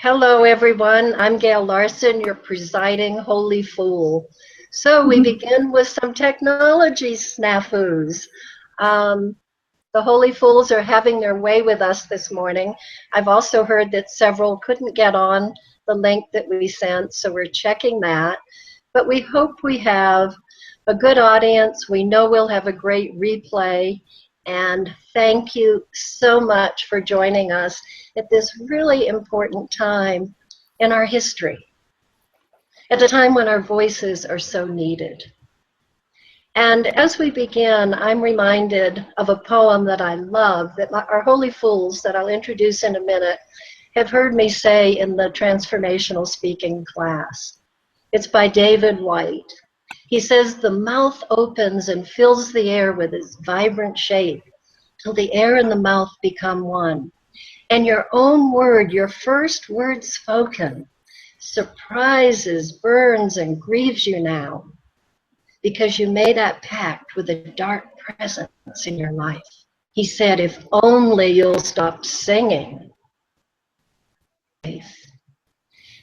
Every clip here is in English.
Hello, everyone. I'm Gail Larson, your presiding holy fool. So we begin with some technology snafus. Um, the holy fools are having their way with us this morning. I've also heard that several couldn't get on the link that we sent, so we're checking that. But we hope we have a good audience. We know we'll have a great replay. And thank you so much for joining us at this really important time in our history, at a time when our voices are so needed. And as we begin, I'm reminded of a poem that I love, that our holy fools, that I'll introduce in a minute, have heard me say in the transformational speaking class. It's by David White. He says, "The mouth opens and fills the air with its vibrant shape till the air and the mouth become one. And your own word, your first word spoken, surprises, burns, and grieves you now because you made that pact with a dark presence in your life." He said, "If only you'll stop singing."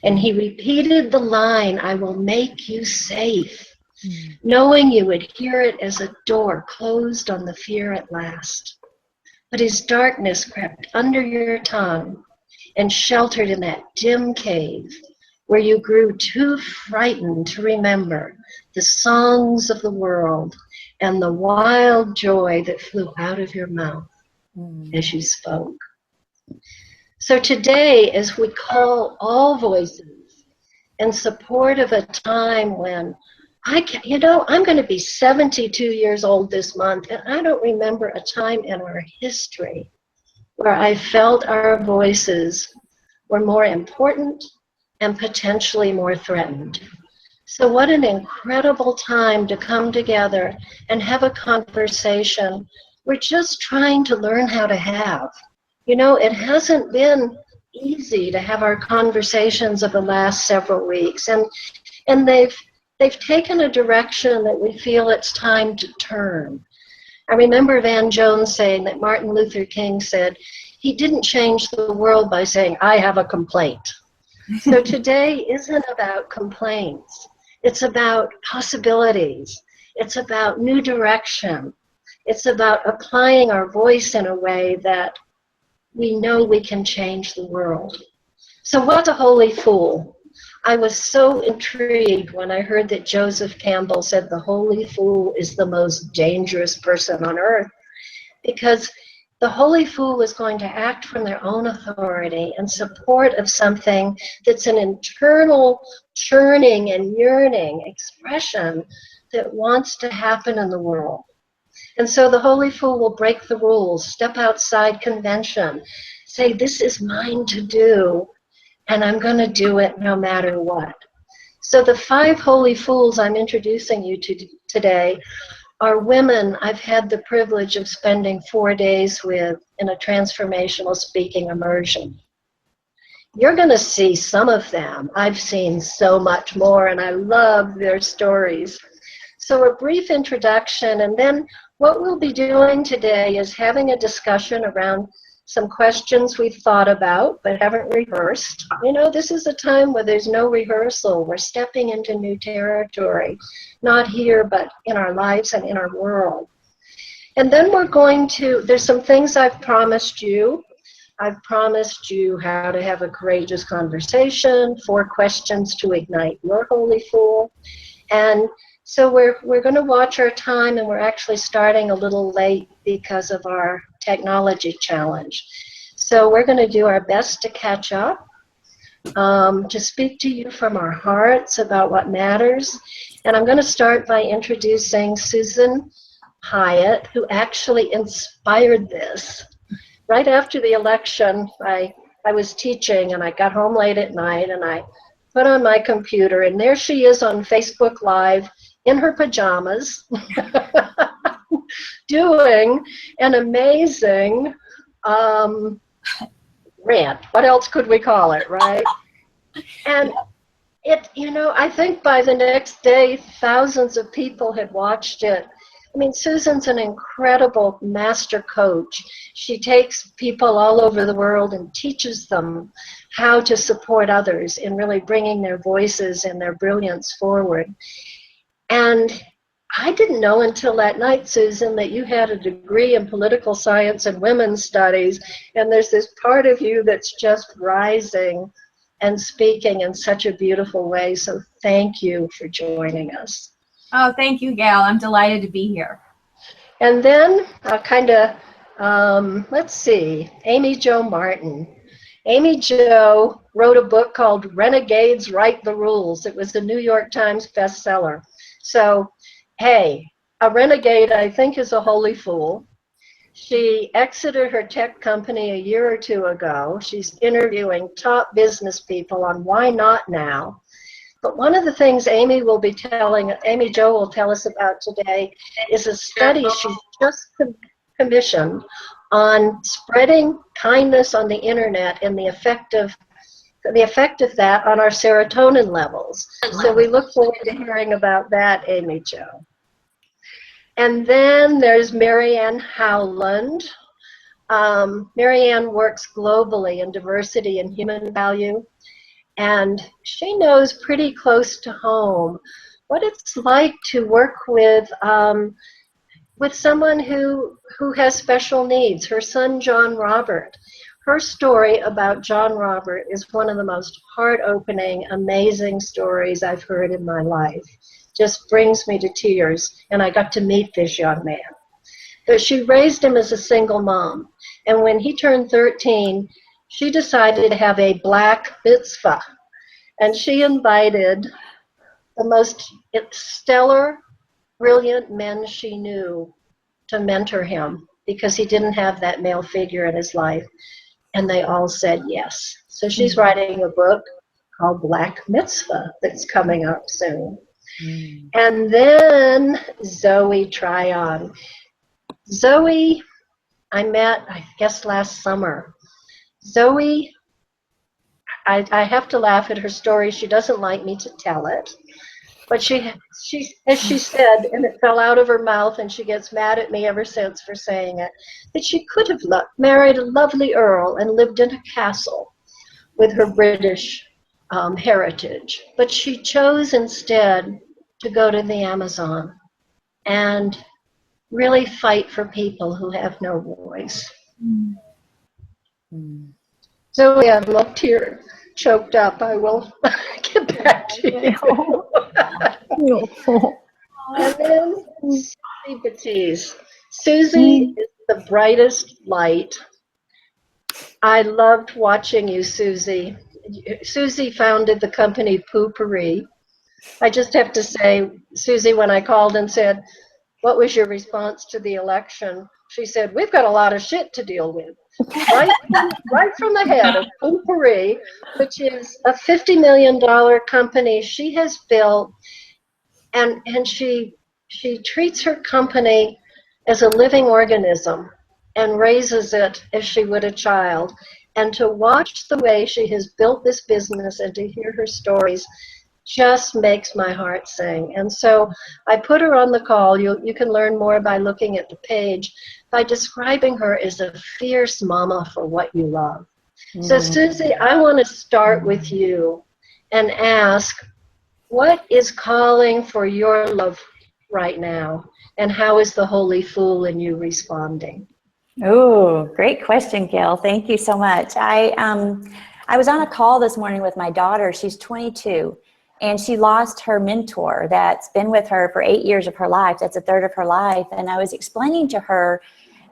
And he repeated the line, "I will make you safe," knowing you would hear it as a door closed on the fear at last. But his darkness crept under your tongue and sheltered in that dim cave where you grew too frightened to remember the songs of the world and the wild joy that flew out of your mouth as you spoke. So today, as we call all voices in support of a time when I'm going to be 72 years old this month, and I don't remember a time in our history where I felt our voices were more important and potentially more threatened. So what an incredible time to come together and have a conversation we're just trying to learn how to have. You know, it hasn't been easy to have our conversations of the last several weeks, and they've taken a direction that we feel it's time to turn. I remember Van Jones saying that Martin Luther King said he didn't change the world by saying, "I have a complaint." So today isn't about complaints. It's about possibilities. It's about new direction. It's about applying our voice in a way that we know we can change the world. So what's a holy fool? I was so intrigued when I heard that Joseph Campbell said the holy fool is the most dangerous person on earth, because the holy fool is going to act from their own authority in support of something that's an internal churning and yearning expression that wants to happen in the world. And so the holy fool will break the rules, step outside convention, say, "This is mine to do, and I'm going to do it no matter what." So the 5 holy fools I'm introducing you to today are women I've had the privilege of spending 4 days with in a transformational speaking immersion. You're going to see some of them. I've seen so much more, and I love their stories. So a brief introduction, and then what we'll be doing today is having a discussion around some questions we've thought about but haven't rehearsed. You know, this is a time where there's no rehearsal. We're stepping into new territory, not here, but in our lives and in our world. And then there's some things I've promised you. I've promised you how to have a courageous conversation, 4 questions to ignite your holy fool. And so we're going to watch our time, and we're actually starting a little late because of our technology challenge. So we're going to do our best to catch up, to speak to you from our hearts about what matters. And I'm going to start by introducing Susan Hyatt, who actually inspired this. Right after the election, I was teaching, and I got home late at night, and I put on my computer, and there she is on Facebook Live in her pajamas doing an amazing rant. What else could we call it, right? And I think by the next day, thousands of people had watched it. I mean, Susan's an incredible master coach. She takes people all over the world and teaches them how to support others in really bringing their voices and their brilliance forward. And I didn't know until that night, Susan, that you had a degree in political science and women's studies, and there's this part of you that's just rising and speaking in such a beautiful way. So thank you for joining us. Oh, thank you, Gail. I'm delighted to be here. And then let's see, Amy Jo Martin. Amy Jo wrote a book called Renegades Write the Rules. It was a New York Times bestseller. So, hey, a renegade, I think, is a holy fool. She exited her tech company a year or two ago. She's interviewing top business people on why not now. But one of the things Amy Jo will tell us about today is a study she's just commissioned on spreading kindness on the internet and the effect of that on our serotonin levels. So we look forward to hearing about that, Amy Jo. And then there's MaryAnne Howland. MaryAnne works globally in diversity and human value. And she knows pretty close to home what it's like to work with someone who has special needs. Her son, John Robert. Her story about John Robert is one of the most heart-opening, amazing stories I've heard in my life. Just brings me to tears, and I got to meet this young man. But she raised him as a single mom, and when he turned 13, she decided to have a black mitzvah, and she invited the most stellar, brilliant men she knew to mentor him because he didn't have that male figure in his life, and they all said yes. So she's writing a book called Black Mitzvah that's coming up soon. And then Zoe Tryon. Zoe, I met, I guess, last summer. Zoe, I have to laugh at her story. She doesn't like me to tell it. But she, as she said, and it fell out of her mouth, and she gets mad at me ever since for saying it, that she could have married a lovely earl and lived in a castle with her British heritage. But she chose instead to go to the Amazon and really fight for people who have no voice. Zoe, I'm up here, choked up. I will get back to you. And then Suzy Batiz. Suzy is the brightest light. I loved watching you, Suzy. Suzy founded the company Poopery. I just have to say, Suzy, when I called and said, what was your response to the election? She said, we've got a lot of shit to deal with. Right from the head of Poopery, which is a $50 million company she has built, and she treats her company as a living organism and raises it as she would a child. And to watch the way she has built this business and to hear her stories just makes my heart sing. And so I put her on the call. You can learn more by looking at the page, by describing her as a fierce mama for what you love. So Suzy, I want to start with you and ask, what is calling for your love right now? And how is the Holy Fool in you responding? Oh, great question, Gail. Thank you so much. I was on a call this morning with my daughter. She's 22. And she lost her mentor that's been with her for 8 years of her life. That's a third of her life. And I was explaining to her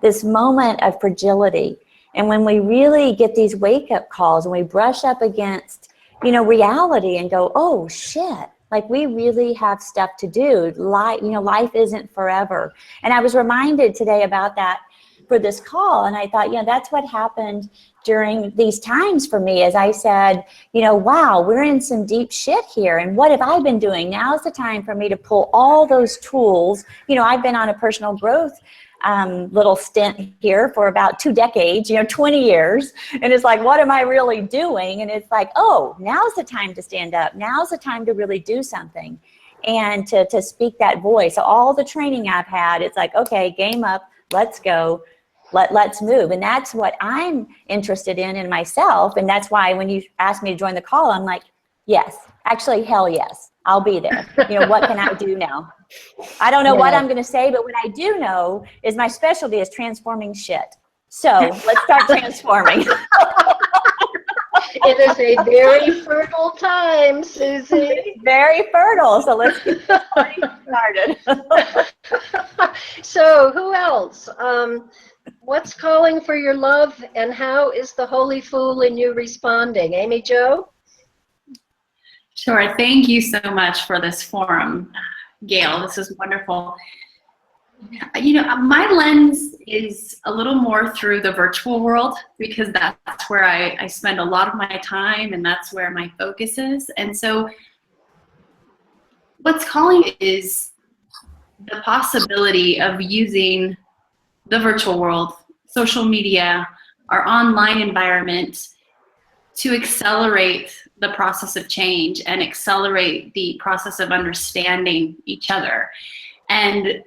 this moment of fragility. And when we really get these wake-up calls and we brush up against, reality and go, oh, shit, like we really have stuff to do. Life isn't forever. And I was reminded today about that for this call. And I thought, that's what happened during these times for me, as I said, wow, we're in some deep shit here. And what have I been doing? Now's the time for me to pull all those tools. I've been on a personal growth little stint here for about 2 decades, 20 years. And it's like, what am I really doing? And it's like, oh, now's the time to stand up. Now's the time to really do something. and to speak that voice. So all the training I've had, it's like, okay, game up, let's go. Let's move. And that's what I'm interested in myself. And that's why when you asked me to join the call, I'm like, yes, actually, hell yes, I'll be there. What can I do now? I don't know what I'm going to say, but what I do know is my specialty is transforming shit. So let's start transforming. It is a very fertile time, Suzy. Very fertile. So let's get started. So who else? What's calling for your love, and how is the holy fool in you responding? Amy Jo? Sure. Thank you so much for this forum, Gail. This is wonderful. My lens is a little more through the virtual world because that's where I spend a lot of my time, and that's where my focus is. And so what's calling is the possibility of using the virtual world, social media, our online environment to accelerate the process of change and accelerate the process of understanding each other. And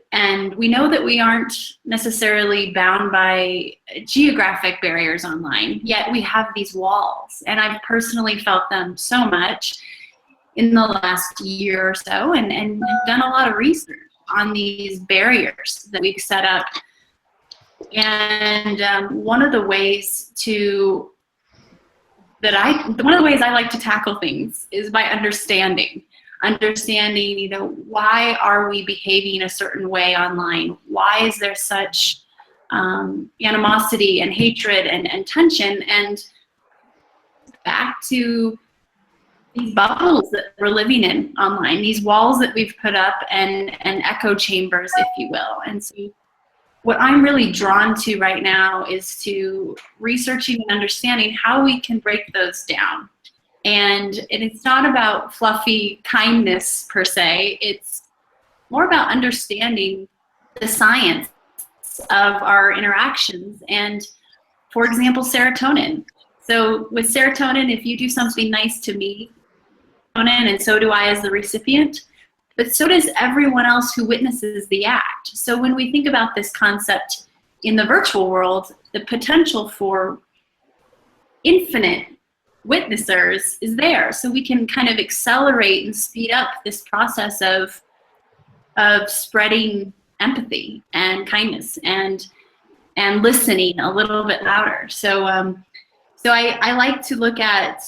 we know that we aren't necessarily bound by geographic barriers online, yet we have these walls. And I've personally felt them so much in the last year or so, and done a lot of research on these barriers that we've set up. And one of the ways I like to tackle things is by understanding, why are we behaving a certain way online? Why is there such animosity and hatred and tension? And back to these bubbles that we're living in online, these walls that we've put up and echo chambers, if you will. And so what I'm really drawn to right now is to researching and understanding how we can break those down. And it's not about fluffy kindness per se, it's more about understanding the science of our interactions. And for example, serotonin. So with serotonin, if you do something nice to me, and so do I as the recipient, but so does everyone else who witnesses the act. So when we think about this concept in the virtual world, the potential for infinite witnessers is there. So we can kind of accelerate and speed up this process of spreading empathy and kindness and listening a little bit louder. So I like to look at,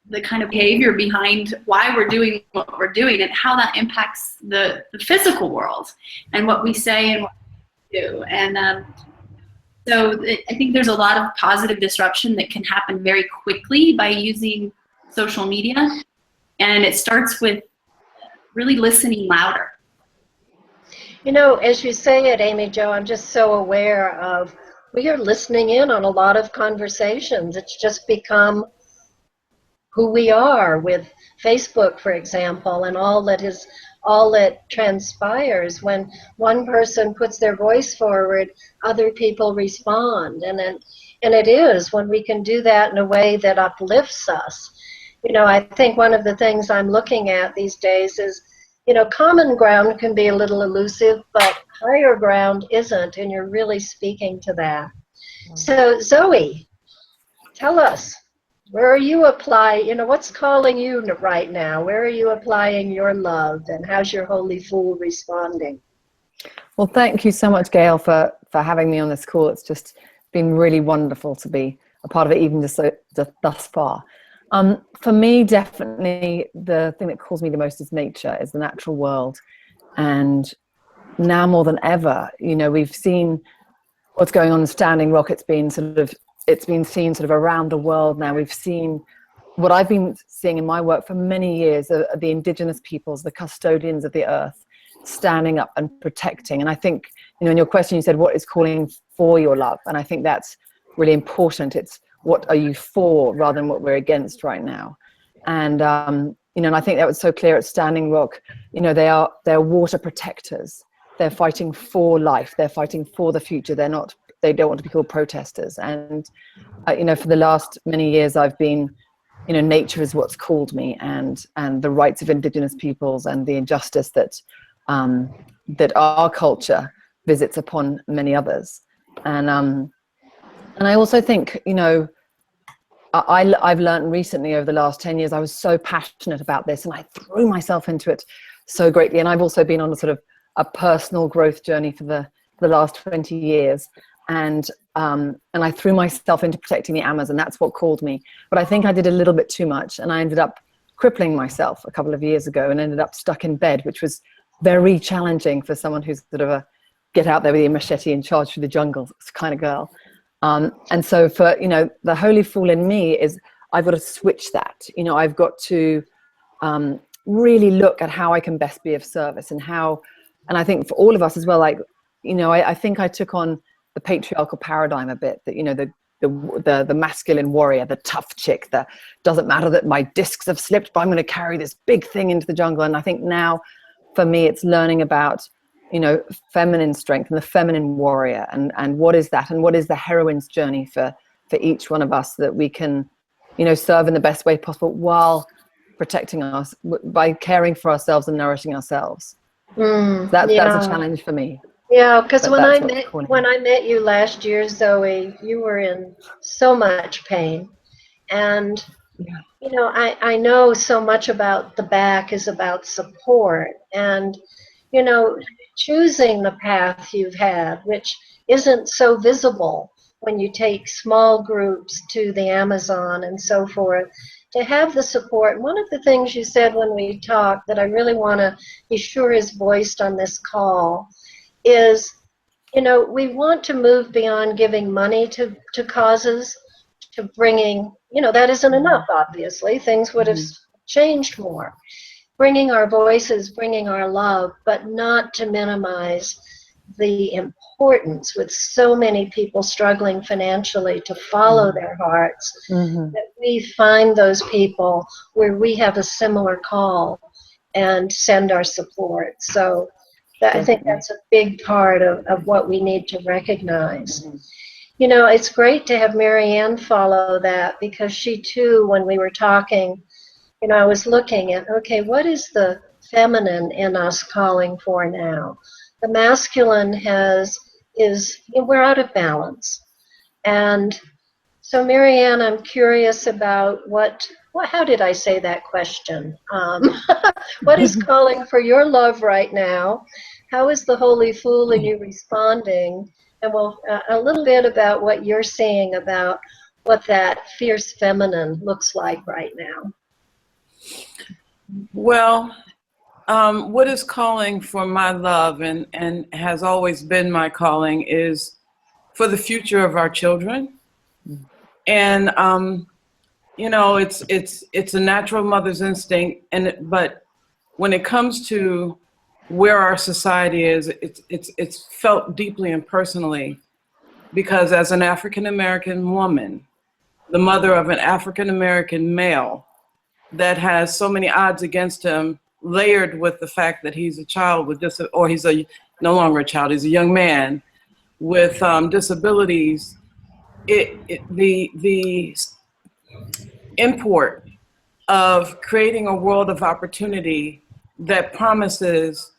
the kind of behavior behind why we're doing what we're doing and how that impacts the physical world and what we say and what we do. And so I think there's a lot of positive disruption that can happen very quickly by using social media. And it starts with really listening louder. As you say it, Amy Jo, I'm just so aware of, we are listening in on a lot of conversations. It's just become who we are with Facebook, for example, and all that transpires. When one person puts their voice forward, other people respond. And it is when we can do that in a way that uplifts us. I think one of the things I'm looking at these days is, common ground can be a little elusive, but higher ground isn't, and you're really speaking to that. So Zoe, tell us, where are you applying, what's calling you right now? Where are you applying your love, and how's your holy fool responding? Well, thank you so much, Gail, for having me on this call. It's just been really wonderful to be a part of it, even just thus far. For me, definitely the thing that calls me the most is nature, is the natural world. And now more than ever, we've seen what's going on in Standing Rock. It's been seen sort of around the world now. We've seen what I've been seeing in my work for many years, the indigenous peoples, the custodians of the earth, standing up and protecting. And I think, in your question, you said, what is calling for your love? And I think that's really important. It's what are you for rather than what we're against right now. And, and I think that was so clear at Standing Rock. They're water protectors. They're fighting for life. They're fighting for the future. They don't want to be called protesters. And, for the last many years, I've been nature is what's called me, and the rights of indigenous peoples, and the injustice that our culture visits upon many others. And I also think, I've learned recently over the last 10 years, I was so passionate about this and I threw myself into it so greatly. And I've also been on a sort of a personal growth journey for the last 20 years. And I threw myself into protecting the Amazon. That's what called me. But I think I did a little bit too much, and I ended up crippling myself a couple of years ago and ended up stuck in bed, which was very challenging for someone who's sort of a get out there with your machete and charge through the jungle kind of girl. And so for, the holy fool in me is I've got to switch that. I've got to really look at how I can best be of service, and I think for all of us as well, like, I think I took on the patriarchal paradigm a bit, that, the masculine warrior, the tough chick, that doesn't matter that my discs have slipped, but I'm going to carry this big thing into the jungle. And I think now for me, it's learning about, feminine strength and the feminine warrior, and what is that, and what is the heroine's journey for each one of us, that we can, serve in the best way possible while protecting us by caring for ourselves and nourishing ourselves. That's a challenge for me. Yeah, because when I met you last year, Zoe, you were in so much pain, and I know so much about the back is about support, and choosing the path you've had, which isn't so visible when you take small groups to the Amazon and so forth, to have the support. One of the things you said when we talked that I really want to be sure is voiced on this call is, we want to move beyond giving money to causes, to bringing, that isn't enough, obviously. Things would have changed more. Bringing our voices, bringing our love, but not to minimize the importance with so many people struggling financially to follow their hearts, that we find those people where we have a similar call and send our support. So I think that's a big part of what we need to recognize. It's great to have MaryAnne follow that, because she too, when we were talking, I was looking at, okay, what is the feminine in us calling for now? The masculine we're out of balance. And so MaryAnne, I'm curious about how did I say that question? What is calling for your love right now? How is the Holy Fool in you responding? And a little bit about what you're seeing about what that fierce feminine looks like right now. Well, what is calling for my love and has always been my calling is for the future of our children. And, it's a natural mother's instinct. But when it comes to where our society is, it's felt deeply and personally, because as an African-American woman, the mother of an African-American male that has so many odds against him, layered with the fact that he's a child with no longer a child, he's a young man with disabilities. The import of creating a world of opportunity that promises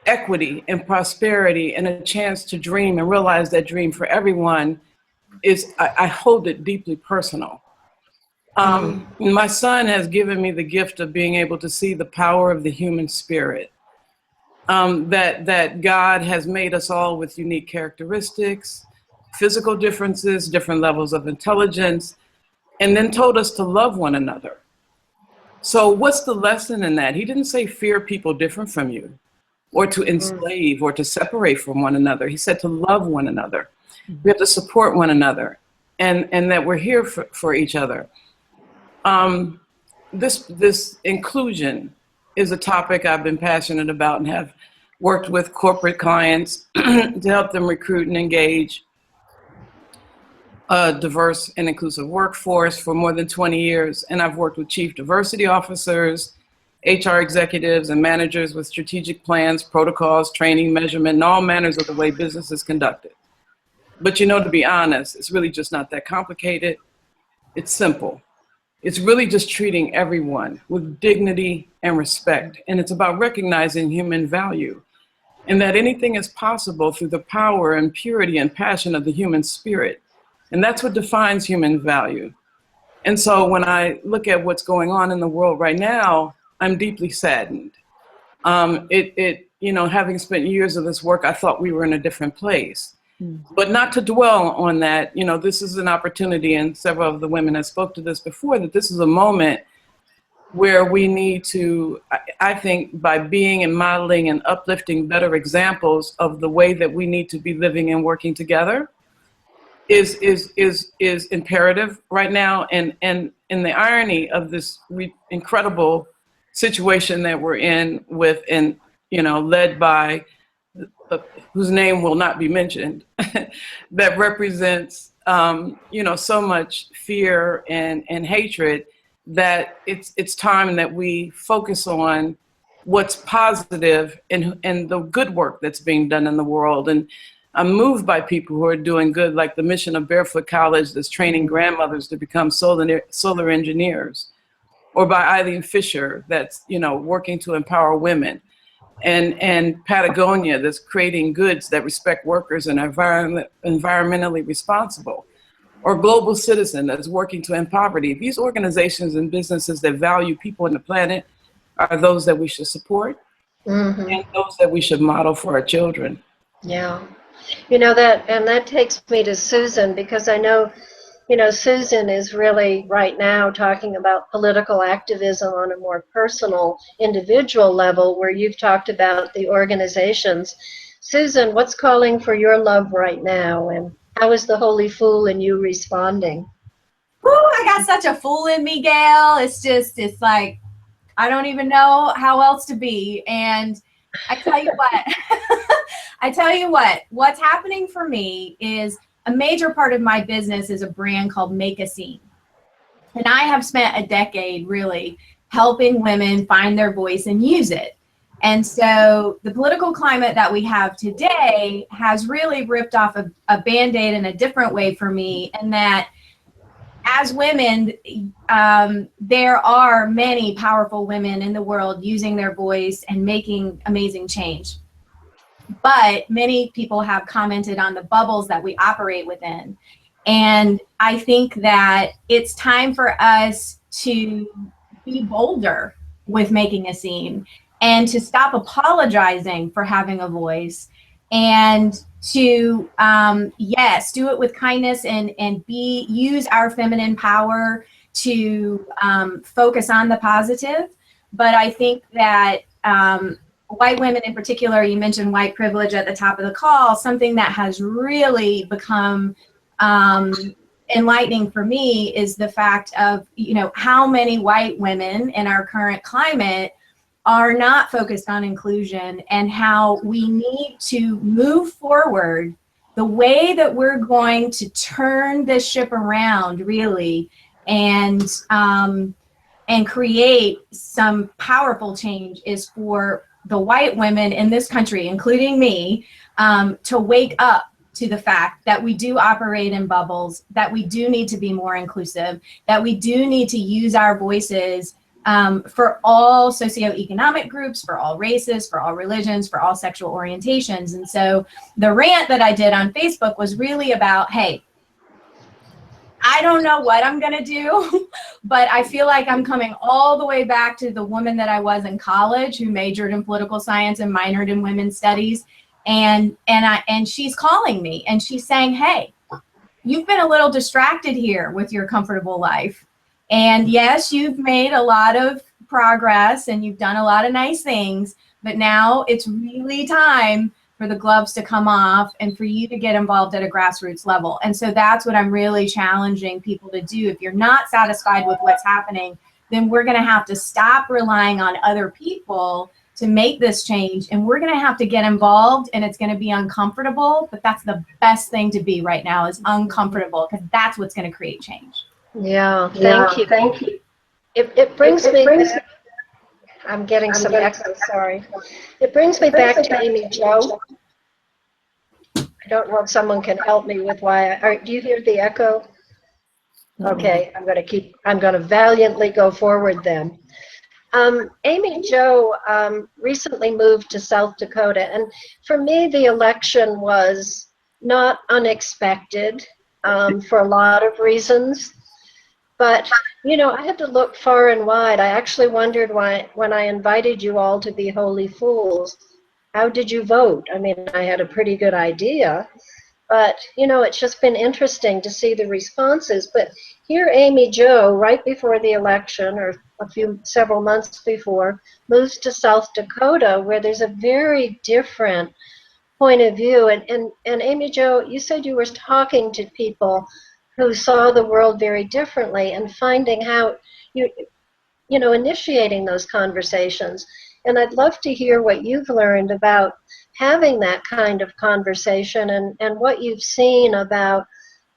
equity and prosperity and a chance to dream and realize that dream for everyone I hold it deeply personal. My son has given me the gift of being able to see the power of the human spirit, that God has made us all with unique characteristics, physical differences, different levels of intelligence, and then told us to love one another. So what's the lesson in that? He didn't say fear people different from you, or to enslave, or to separate from one another. He said to love one another. We have to support one another, and that we're here for each other. This inclusion is a topic I've been passionate about and have worked with corporate clients to help them recruit and engage a diverse and inclusive workforce for more than 20 years. And I've worked with chief diversity officers, HR executives, and managers with strategic plans, protocols, training, measurement, and all manners of the way business is conducted. But to be honest, it's really just not that complicated. It's simple. It's really just treating everyone with dignity and respect. And it's about recognizing human value and that anything is possible through the power and purity and passion of the human spirit. And that's what defines human value. And so when I look at what's going on in the world right now, I'm deeply saddened. Having spent years of this work, I thought we were in a different place. But not to dwell on that, this is an opportunity, and several of the women that spoke to this before, that this is a moment where we need to, I think, by being and modeling and uplifting better examples of the way that we need to be living and working together is imperative right now. And the irony of this incredible situation that we're in with, and led by whose name will not be mentioned, that represents so much fear and hatred, that it's time that we focus on what's positive and the good work that's being done in the world. And I'm moved by people who are doing good, like the mission of Barefoot College that's training grandmothers to become solar engineers, or by Eileen Fisher that's working to empower women, and Patagonia that's creating goods that respect workers and are environmentally responsible, or Global Citizen that's working to end poverty. These organizations and businesses that value people and the planet are those that we should support, and those that we should model for our children. Yeah. That takes me to Susan, because I know, Susan is really right now talking about political activism on a more personal, individual level, where you've talked about the organizations. Susan, what's calling for your love right now, and how is the Holy Fool in you responding? Woo, I got such a fool in me, Gail. It's like, I don't even know how else to be. And I tell you what, what's happening for me is a major part of my business is a brand called Make a Scene. And I have spent a decade really helping women find their voice and use it. And so the political climate that we have today has really ripped off a Band-Aid in a different way for me, and that as women, there are many powerful women in the world using their voice and making amazing change. But many people have commented on the bubbles that we operate within. And I think that it's time for us to be bolder with making a scene, and to stop apologizing for having a voice, and to, yes, do it with kindness, and use our feminine power to focus on the positive. But I think that white women in particular, you mentioned white privilege at the top of the call, something that has really become enlightening for me is the fact of, how many white women in our current climate are not focused on inclusion, and how we need to move forward. The way that we're going to turn this ship around really, and create some powerful change, is for the white women in this country, including me, to wake up to the fact that we do operate in bubbles, that we do need to be more inclusive, that we do need to use our voices for all socioeconomic groups, for all races, for all religions, for all sexual orientations. And so the rant that I did on Facebook was really about, hey, I don't know what I'm going to do, but I feel like I'm coming all the way back to the woman that I was in college, who majored in political science and minored in women's studies. And she's calling me, and she's saying, hey, you've been a little distracted here with your comfortable life. And yes, you've made a lot of progress and you've done a lot of nice things, but now it's really time for the gloves to come off and for you to get involved at a grassroots level. And so that's what I'm really challenging people to do. If you're not satisfied with what's happening, then we're going to have to stop relying on other people to make this change. And we're going to have to get involved, and it's going to be uncomfortable, but that's the best thing to be right now, is uncomfortable, because that's what's going to create change. Yeah, thank you. It brings me back. I'm getting some echo, sorry. It brings me back to Amy Jo. I don't know if someone can help me with why. Do you hear the echo? Okay, I'm going to valiantly go forward then. Amy Jo recently moved to South Dakota, and for me, the election was not unexpected for a lot of reasons. But, you know, I had to look far and wide. I actually wondered why, when I invited you all to be Holy Fools, how did you vote? I mean, I had a pretty good idea, but, you know, it's just been interesting to see the responses. But here Amy Jo, right before the election, or several months before, moves to South Dakota, where there's a very different point of view. And Amy Jo, you said you were talking to people who saw the world very differently and finding how you know, initiating those conversations. And I'd love to hear what you've learned about having that kind of conversation and what you've seen about,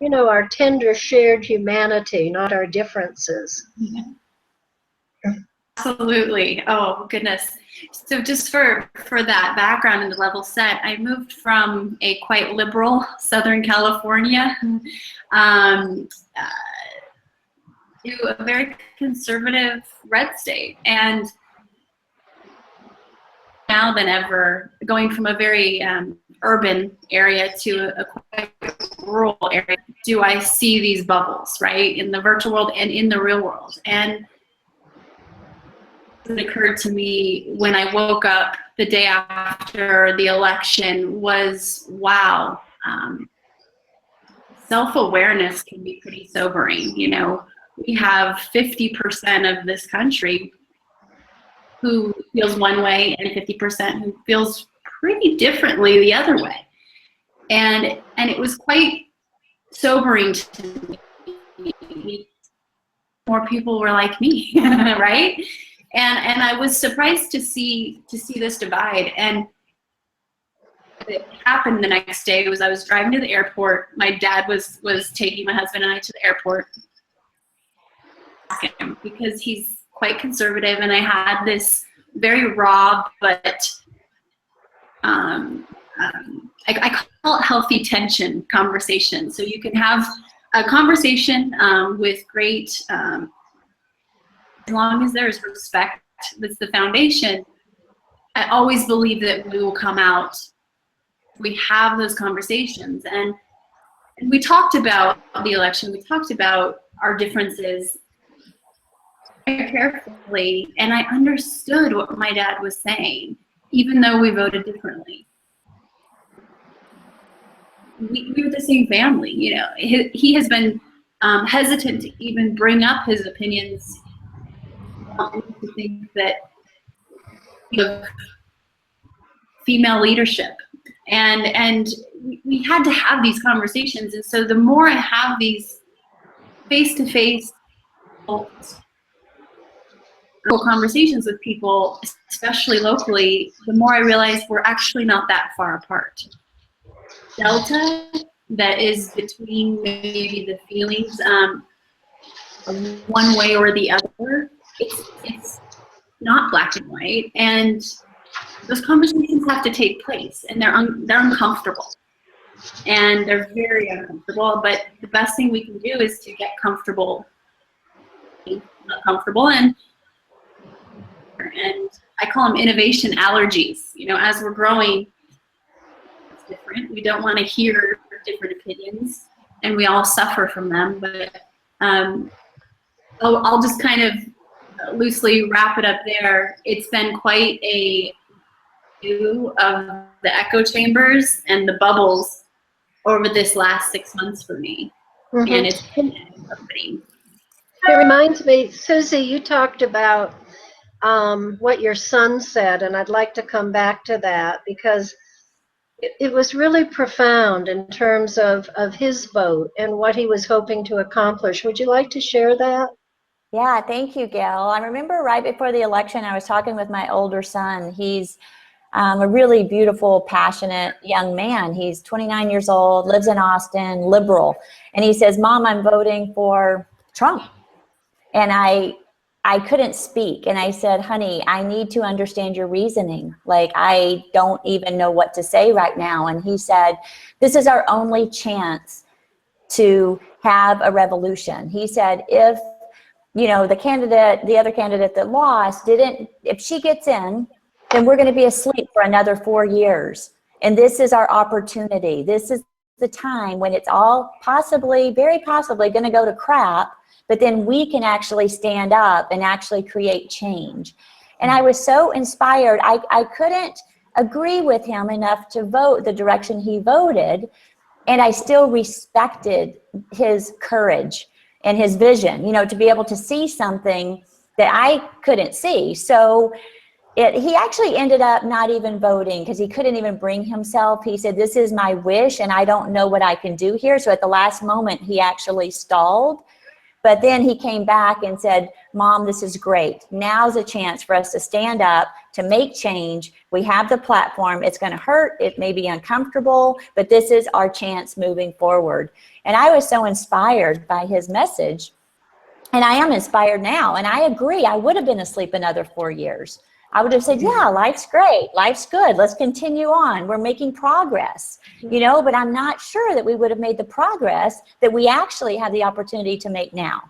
you know, our tender shared humanity, not our differences. Absolutely. Oh, goodness. So just for that background and the level set, I moved from a quite liberal Southern California to a very conservative red state. And now than ever, going from a very urban area to a quite rural area, do I see these bubbles, right, in the virtual world and in the real world. And it occurred to me when I woke up the day after the election was, wow, self-awareness can be pretty sobering. You know, we have 50% of this country who feels one way and 50% who feels pretty differently the other way. And it was quite sobering to me. More people were like me, right? And I was surprised to see this divide. And it happened the next day was I was driving to the airport. My dad was taking my husband and I to the airport because he's quite conservative, and I had this very raw but I call it healthy tension conversation. So you can have a conversation with great as long as there's respect, that's the foundation. I always believe that we will come out. We have those conversations, and we talked about the election. We talked about our differences very carefully, and I understood what my dad was saying, even though we voted differently. We were the same family, you know. He has been hesitant to even bring up his opinions. To think that female leadership, and we had to have these conversations. And so the more I have these face-to-face conversations with people, especially locally, the more I realize we're actually not that far apart. Delta that is between maybe the feelings one way or the other. It's not black and white, and those conversations have to take place, and they're uncomfortable, and they're very uncomfortable. But the best thing we can do is to get comfortable, uncomfortable, and I call them innovation allergies. You know, as we're growing, it's different. We don't want to hear different opinions, and we all suffer from them. But I'll just kind of loosely wrap it up there. It's been quite a view of the echo chambers and the bubbles over this last 6 months for me. Mm-hmm. And it's been opening. It reminds me, Suzy, you talked about what your son said, and I'd like to come back to that because it was really profound in terms of his vote and what he was hoping to accomplish. Would you like to share that? Yeah, thank you, Gail. I remember right before the election, I was talking with my older son. He's a really beautiful, passionate young man. He's 29 years old, lives in Austin, liberal. And he says, Mom, I'm voting for Trump. And I couldn't speak. And I said, honey, I need to understand your reasoning. Like, I don't even know what to say right now. And he said, this is our only chance to have a revolution. He said, if, you know, the other candidate that lost if she gets in, then we're going to be asleep for another 4 years. And this is our opportunity. This is the time when it's all possibly, very possibly going to go to crap, but then we can actually stand up and actually create change. And I was so inspired. I couldn't agree with him enough to vote the direction he voted. And I still respected his courage and his vision, you know, to be able to see something that I couldn't see. So he actually ended up not even voting because he couldn't even bring himself. He said, this is my wish and I don't know what I can do here. So at the last moment, he actually stalled. But then he came back and said, Mom, this is great. Now's a chance for us to stand up, to make change. We have the platform. It's going to hurt. It may be uncomfortable, but this is our chance moving forward. And I was so inspired by his message. And I am inspired now. And I agree. I would have been asleep another 4 years. I would have said, yeah, life's great. Life's good. Let's continue on. We're making progress, you know, but I'm not sure that we would have made the progress that we actually have the opportunity to make now.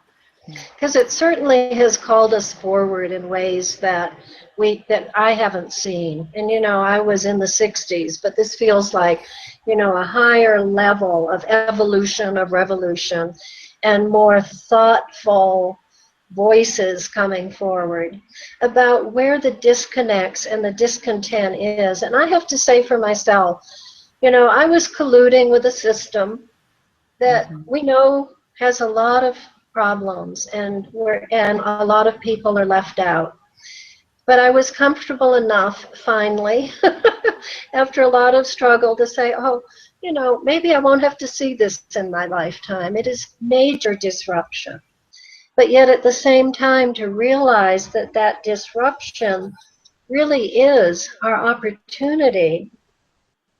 Because it certainly has called us forward in ways that I haven't seen. And, you know, I was in the 60s, but this feels like, you know, a higher level of evolution, of revolution, and more thoughtful voices coming forward about where the disconnects and the discontent is. And I have to say for myself, you know, I was colluding with a system that we know has a lot of problems and a lot of people are left out. But I was comfortable enough finally after a lot of struggle to say, oh, you know, maybe I won't have to see this in my lifetime. It is major disruption. But yet at the same time to realize that that disruption really is our opportunity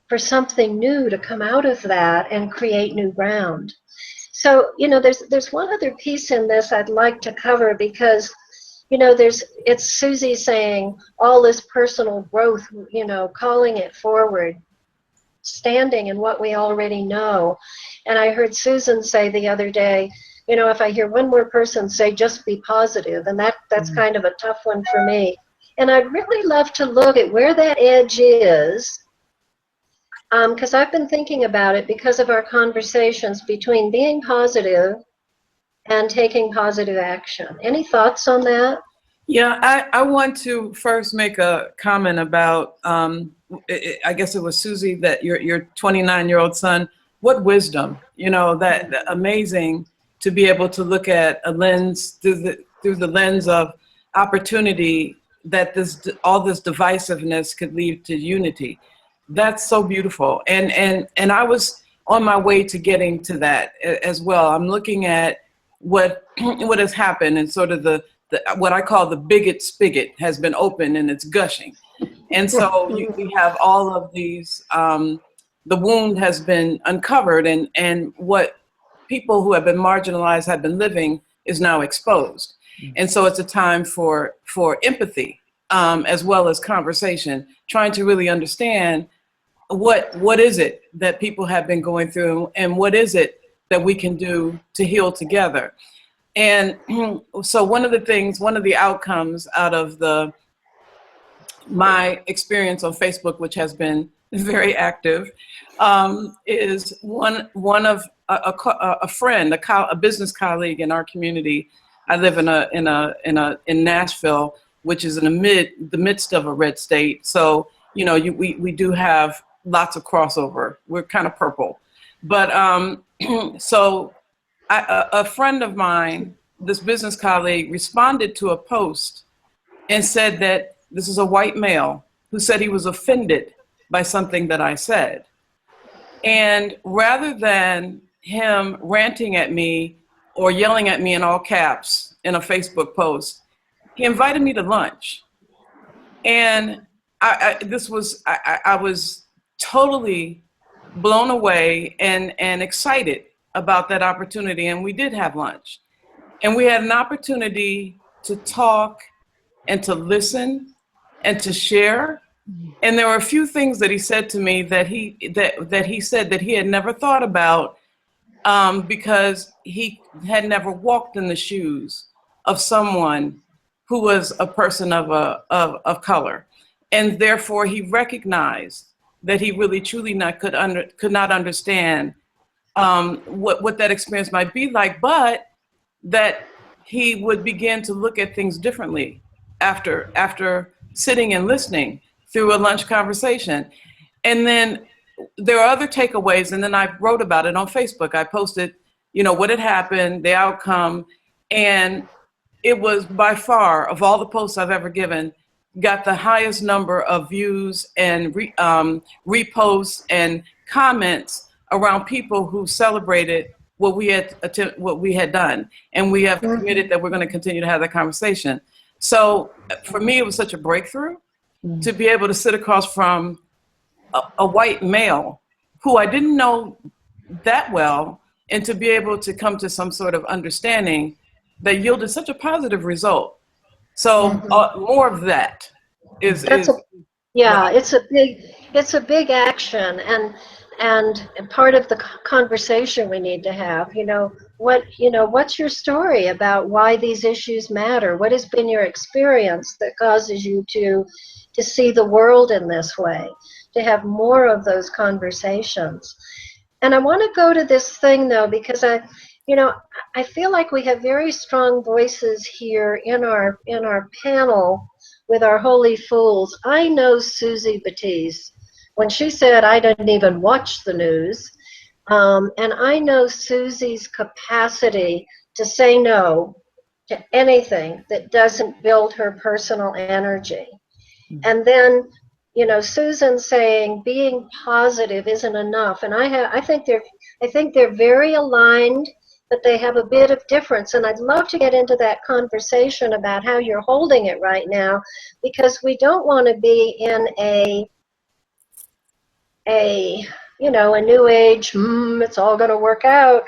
for something new to come out of that and create new ground. So, you know, there's one other piece in this I'd like to cover because, you know, it's Suzy saying all this personal growth, you know, calling it forward, standing in what we already know. And I heard Susan say the other day, you know, if I hear one more person say, just be positive, and that's kind of a tough one for me. And I'd really love to look at where that edge is, because I've been thinking about it because of our conversations between being positive and taking positive action. Any thoughts on that? Yeah, I want to first make a comment about, I guess it was Suzy, that your 29-year-old son, what wisdom, you know, that amazing to be able to look at a lens through the lens of opportunity that all this divisiveness could lead to unity. That's so beautiful. And I was on my way to getting to that as well. I'm looking at what has happened and sort of the what I call the bigot spigot has been opened and it's gushing. And so we have all of these, the wound has been uncovered and what people who have been marginalized have been living is now exposed. And so it's a time for empathy as well as conversation, trying to really understand what is it that people have been going through and what is it that we can do to heal together. And so one of the outcomes out of my experience on Facebook, which has been very active, is one of a friend, a business colleague in our community. I live in Nashville, which is in the midst of a red state. So, you know, we do have lots of crossover. We're kind of purple. But so a friend of mine, this business colleague, responded to a post and said that this is a white male who said he was offended by something that I said. And rather than him ranting at me or yelling at me in all caps in a Facebook post, he invited me to lunch. And I was totally blown away and excited about that opportunity. And we did have lunch. And we had an opportunity to talk and to listen and to share. And there were a few things that he said to me that he said that he had never thought about because he had never walked in the shoes of someone who was a person of color. And therefore he recognized that he really truly could not understand what that experience might be like, but that he would begin to look at things differently after sitting and listening through a lunch conversation. And then there are other takeaways, and then I wrote about it on Facebook. I posted, what had happened, the outcome, and it was by far, of all the posts I've ever given, got the highest number of views and reposts and comments around people who celebrated what we had done, and we have committed that we're going to continue to have that conversation. So for me, it was such a breakthrough to be able to sit across from a white male who I didn't know that well, and to be able to come to some sort of understanding that yielded such a positive result. So more of that is it's a big action, and part of the conversation we need to have. What's your story about why these issues matter? What has been your experience that causes you to see the world in this way? To have more of those conversations. And I want to go to this thing though, because I feel like we have very strong voices here in our panel with our holy fools. I know Suzy Batiz. When she said I didn't even watch the news, and I know Suzy's capacity to say no to anything that doesn't build her personal energy. And then, Susan saying being positive isn't enough, and I think they're very aligned, but they have a bit of difference. And I'd love to get into that conversation about how you're holding it right now, because we don't want to be in a new age, it's all going to work out.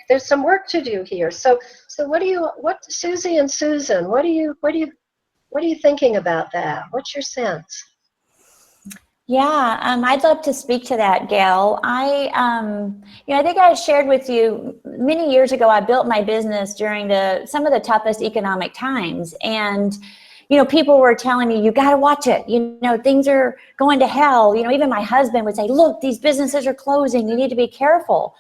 There's some work to do here. So Suzy and Susan, what are you thinking about that? What's your sense? Yeah, I'd love to speak to that, Gail. I think I shared with you many years ago, I built my business during some of the toughest economic times. And, people were telling me, you got to watch it. Things are going to hell. Even my husband would say, look, these businesses are closing. You need to be careful.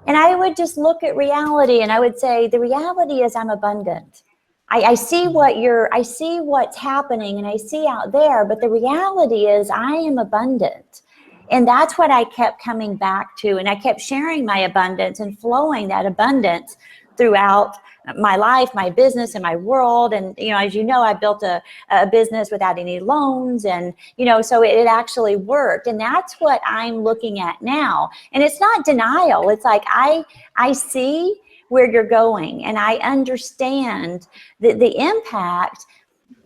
And I would just look at reality and I would say, the reality is I'm abundant. I see what's happening and I see out there, but the reality is I am abundant. And that's what I kept coming back to. And I kept sharing my abundance and flowing that abundance throughout my life, my business, and my world. And, as you know, I built a business without any loans. And, so it actually worked. And that's what I'm looking at now. And it's not denial. It's like I see where you're going and I understand the impact.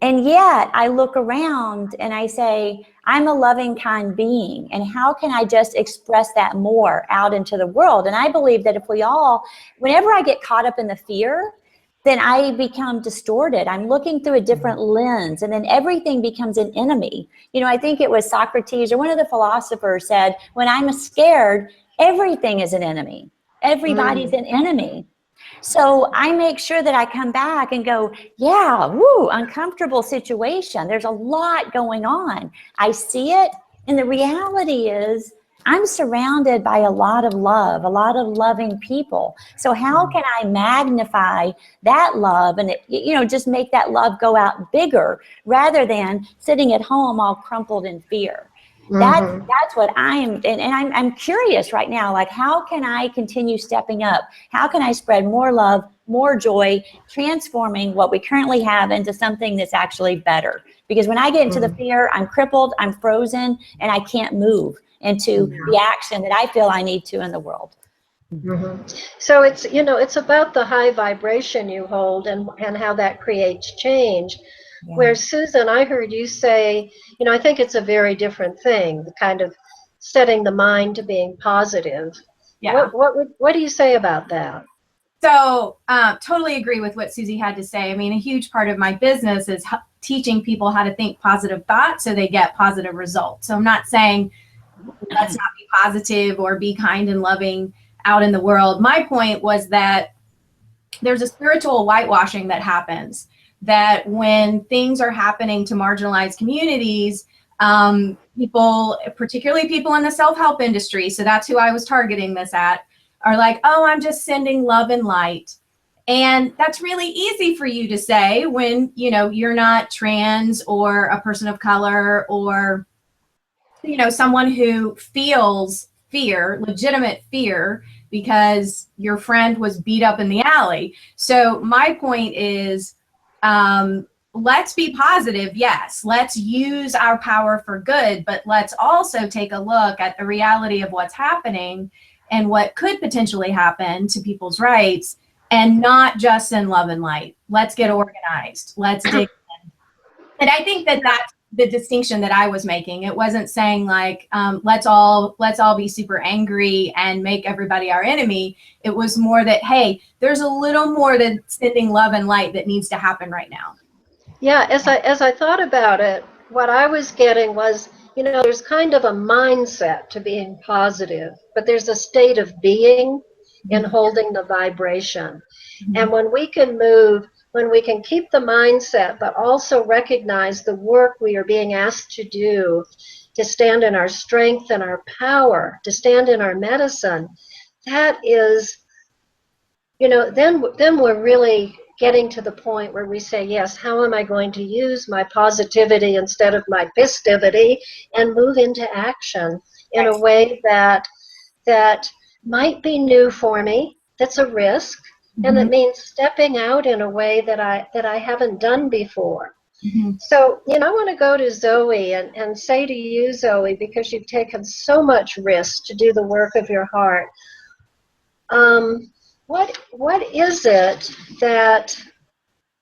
And yet I look around and I say, I'm a loving, kind being. And how can I just express that more out into the world? And I believe that if whenever I get caught up in the fear, then I become distorted. I'm looking through a different lens, and then everything becomes an enemy. I think it was Socrates or one of the philosophers said, when I'm scared, everything is an enemy. Everybody's an enemy. So I make sure that I come back and go, yeah, uncomfortable situation. There's a lot going on. I see it. And the reality is I'm surrounded by a lot of love, a lot of loving people. So how can I magnify that love and, just make that love go out bigger rather than sitting at home all crumpled in fear? That's what I'm curious right now, like how can I continue stepping up? How can I spread more love, more joy, transforming what we currently have into something that's actually better? Because when I get into the fear, I'm crippled, I'm frozen, and I can't move into the action that I feel I need to in the world. So it's about the high vibration you hold and how that creates change. Yeah. Where Susan, I heard you say, I think it's a very different thing, the kind of setting the mind to being positive. Yeah. What do you say about that? So totally agree with what Suzy had to say. I mean, a huge part of my business is teaching people how to think positive thoughts so they get positive results. So I'm not saying let's not be positive or be kind and loving. out in the world. My point was that there's a spiritual whitewashing that happens, that when things are happening to marginalized communities, people, particularly people in the self-help industry, so that's who I was targeting this at, are like, oh, I'm just sending love and light. And that's really easy for you to say when, you know, you're not trans or a person of color or, you know, someone who feels fear, legitimate fear, because your friend was beat up in the alley. So my point is, let's be positive. Yes, let's use our power for good, but let's also take a look at the reality of what's happening and what could potentially happen to people's rights, and not just in love and light. Let's get organized. Let's dig in. And I think that that's the distinction that I was making. It wasn't saying like, let's all be super angry and make everybody our enemy. It was more that, hey, there's a little more than sending love and light that needs to happen right now. Yeah, as I thought about it, what I was getting was, you know, there's kind of a mindset to being positive, but there's a state of being in holding the vibration. And when we can keep the mindset, but also recognize the work we are being asked to do, to stand in our strength and our power, to stand in our medicine, that is, you know, then we're really getting to the point where we say, yes, how am I going to use my positivity instead of my festivity, and move into action in a way that might be new for me, that's a risk, and that means stepping out in a way that I haven't done before. So, you know, I want to go to Zoe and say to you, Zoe, because you've taken so much risk to do the work of your heart, what is it that,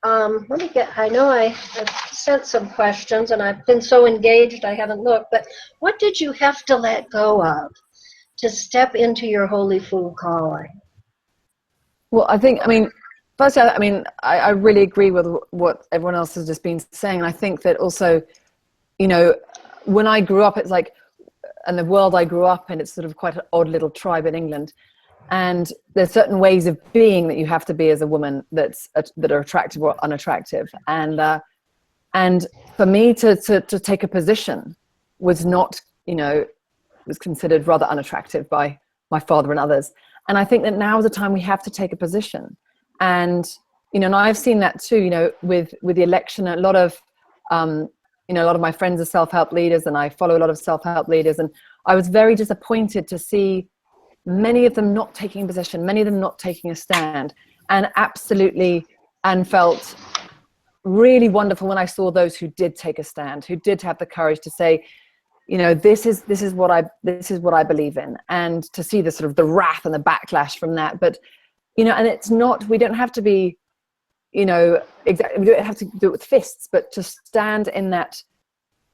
I know I've sent some questions and I've been so engaged I haven't looked, but what did you have to let go of to step into your holy food calling? Well, I think, I mean, firstly, I really agree with what everyone else has just been saying. And I think that also, you know, when I grew up, it's like, and the world I grew up in, it's sort of quite an odd little tribe in England. And there's certain ways of being that you have to be as a woman that are attractive or unattractive. And for me to take a position was not, you know, was considered rather unattractive by my father and others. And I think that now is the time we have to take a position. And, you know, and I've seen that too, you know, with the election, a lot of my friends are self-help leaders, and I follow a lot of self-help leaders. And I was very disappointed to see many of them not taking a position, many of them not taking a stand, and felt really wonderful when I saw those who did take a stand, who did have the courage to say, you know, this is what I believe in, and to see the sort of the wrath and the backlash from that. But, you know, and it's not, we don't have to be, you know, exactly, we don't have to do it with fists, but to stand in that,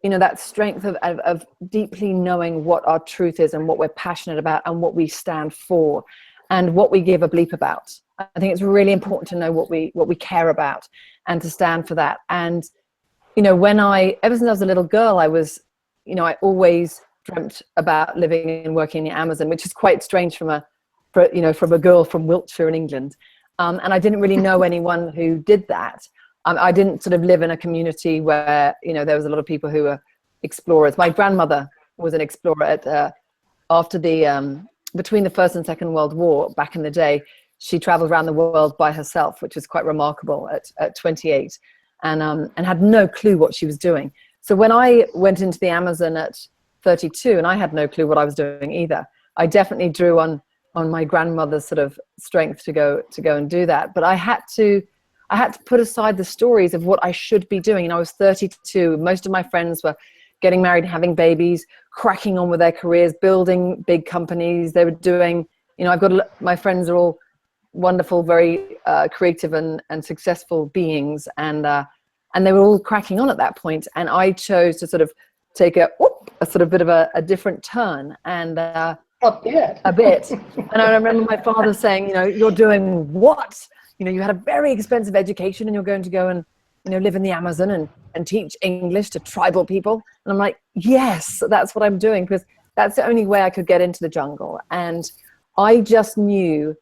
you know, that strength of deeply knowing what our truth is and what we're passionate about and what we stand for and what we give a bleep about. I think it's really important to know what we care about and to stand for that. And, you know, ever since I was a little girl, I always dreamt about living and working in the Amazon, which is quite strange from a girl from Wiltshire in England. And I didn't really know anyone who did that. I didn't sort of live in a community where, you know, there was a lot of people who were explorers. My grandmother was an explorer after between the First and Second World War back in the day. She traveled around the world by herself, which was quite remarkable at 28, and had no clue what she was doing. So when I went into the Amazon at 32, and I had no clue what I was doing either, I definitely drew on my grandmother's sort of strength to go and do that. But I had to put aside the stories of what I should be doing. And I was 32. Most of my friends were getting married, having babies, cracking on with their careers, building big companies. They were doing, you know, my friends are all wonderful, very creative and successful beings. And they were all cracking on at that point. And I chose to sort of take a sort of bit of a different turn. And a bit. And I remember my father saying, you know, you're doing what? You know, you had a very expensive education and you're going to go and, you know, live in the Amazon and teach English to tribal people. And I'm like, yes, that's what I'm doing, because that's the only way I could get into the jungle. And I just knew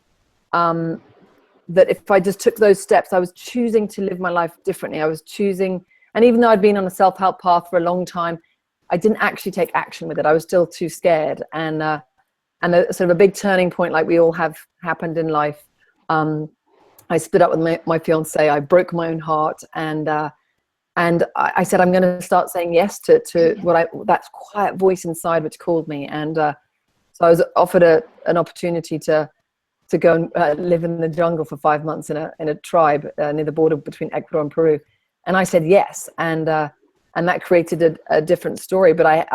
that if I just took those steps, I was choosing to live my life differently. I was choosing, and even though I'd been on a self-help path for a long time, I didn't actually take action with it. I was still too scared. And a sort of a big turning point, like we all have, happened in life. I split up with my fiance. I broke my own heart, and I said, I'm going to start saying yes to that quiet voice inside which called me. And so I was offered an opportunity to go and live in the jungle for 5 months in a tribe near the border between Ecuador and Peru. And I said yes, and that created a different story. But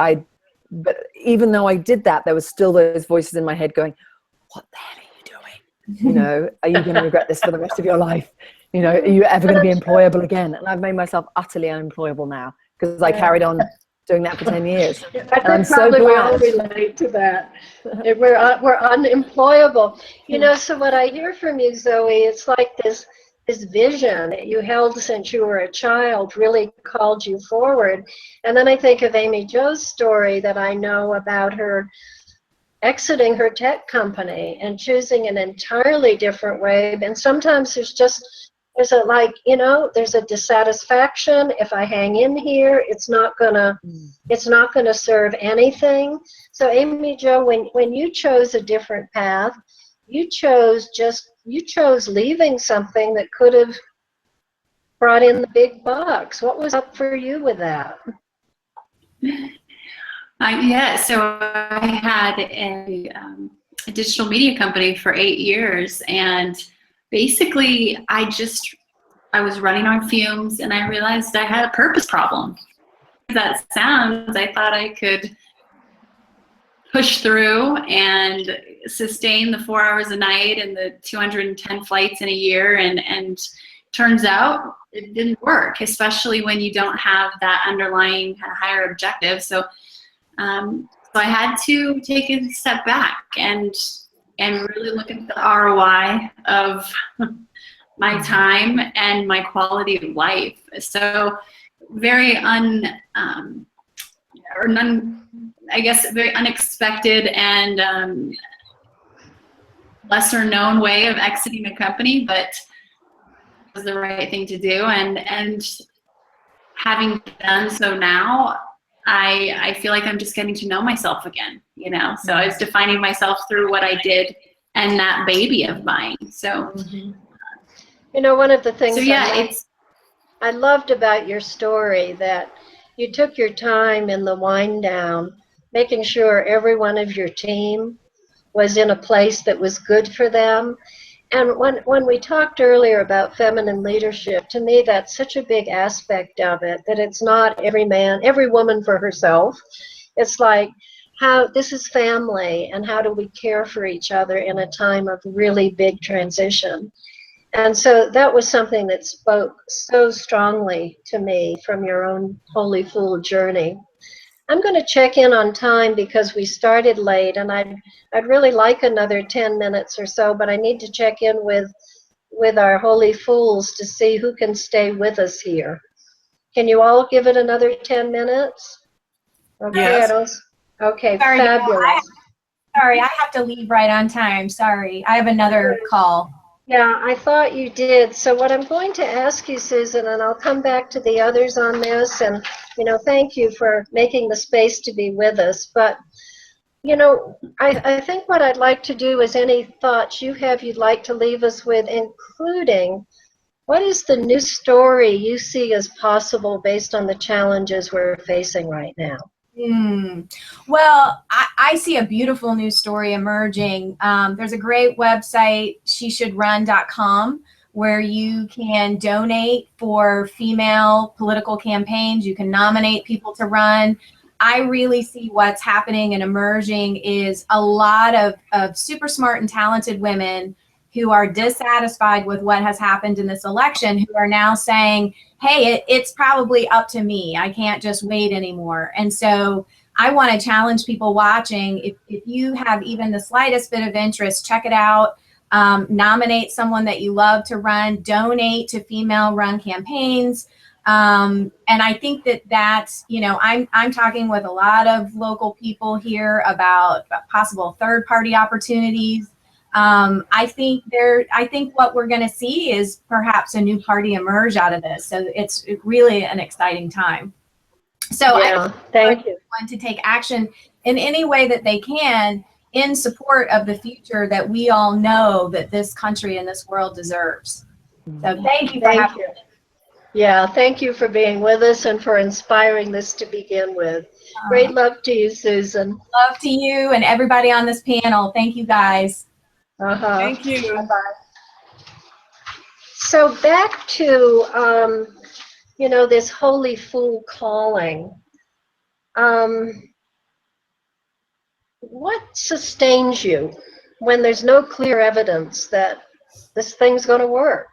but even though I did that, there was still those voices in my head going, what the hell are you doing? You know, are you going to regret this for the rest of your life? You know, are you ever going to be employable again? And I've made myself utterly unemployable now because I carried on doing that for 10 years. I think probably we all relate to that. We're unemployable. You know, so what I hear from you, Zoe, it's like this vision that you held since you were a child really called you forward. And then I think of Amy Jo's story that I know about her exiting her tech company and choosing an entirely different way. And sometimes there's a dissatisfaction. If I hang in here, it's not gonna serve anything. So Amy Jo, when you chose a different path, you chose leaving something that could have brought in the big bucks. What was up for you with that? So I had a digital media company for 8 years, and basically I was running on fumes, and I realized I had a purpose problem. That sounds, I thought I could push through and sustain the 4 hours a night and the 210 flights in a year, and turns out it didn't work, especially when you don't have that underlying kind of higher objective. So I had to take a step back and really look at the ROI of my time and my quality of life. So very very unexpected and lesser known way of exiting a company, but it was the right thing to do. And having done so now, I feel like I'm just getting to know myself again, you know? So I was defining myself through what I did and that baby of mine. So, you know, one of the things I loved about your story that you took your time in the wind down, making sure every one of your team was in a place that was good for them. And when we talked earlier about feminine leadership, to me that's such a big aspect of it, that it's not every woman for herself. It's like, this is family, and how do we care for each other in a time of really big transition. And so that was something that spoke so strongly to me from your own Holy Fool journey. I'm going to check in on time because we started late, and I'd really like another 10 minutes or so, but I need to check in with our Holy Fools to see who can stay with us here. Can you all give it another 10 minutes? Okay, yes. Okay, Sorry, fabulous. Sorry, I have to leave right on time. Sorry, I have another call. Yeah, I thought you did. So what I'm going to ask you, Susan, and I'll come back to the others on this, and, you know, thank you for making the space to be with us. But, you know, I think what I'd like to do is any thoughts you have you'd like to leave us with, including what is the new story you see as possible based on the challenges we're facing right now? Well, I see a beautiful new story emerging. There's a great website, sheshouldrun.com, where you can donate for female political campaigns. You can nominate people to run. I really see what's happening and emerging is a lot of super smart and talented women who are dissatisfied with what has happened in this election, who are now saying, hey, it's probably up to me. I can't just wait anymore. And so I want to challenge people watching, if you have even the slightest bit of interest, check it out. Nominate someone that you love to run, donate to female run campaigns. And I think that that's, you know, I'm talking with a lot of local people here about possible third-party opportunities. I think what we're going to see is perhaps a new party emerge out of this. So it's really an exciting time. So Yeah, thank you. I want to take action in any way that they can in support of the future that we all know that this country and this world deserves. So thank you for Thank having you. Yeah, thank you for being with us and for inspiring this to begin with. Great love to you, Susan. love to you and everybody on this panel. Thank you guys. Thank you. Bye-bye. So back to, you know, this holy fool calling. What sustains you when there's no clear evidence that this thing's going to work?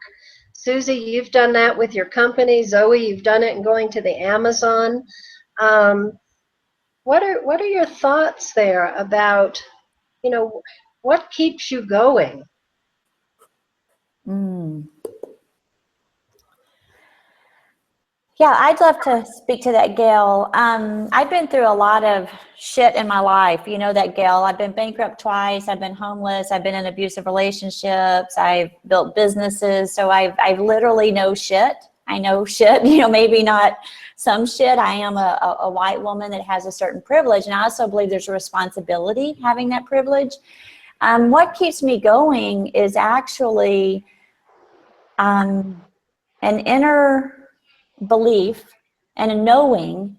Suzy, you've done that with your company. Zoe, you've done it in going to the Amazon. What are your thoughts there about, you know, what keeps you going? Yeah, I'd love to speak to that, Gail. I've been through a lot of shit in my life. You know that, Gail. I've been bankrupt twice. I've been homeless. I've been in abusive relationships. I've built businesses. So I literally know shit. I know shit, you know, maybe not some shit. I am a white woman that has a certain privilege. And I also believe there's a responsibility having that privilege. What keeps me going is actually an inner belief and a knowing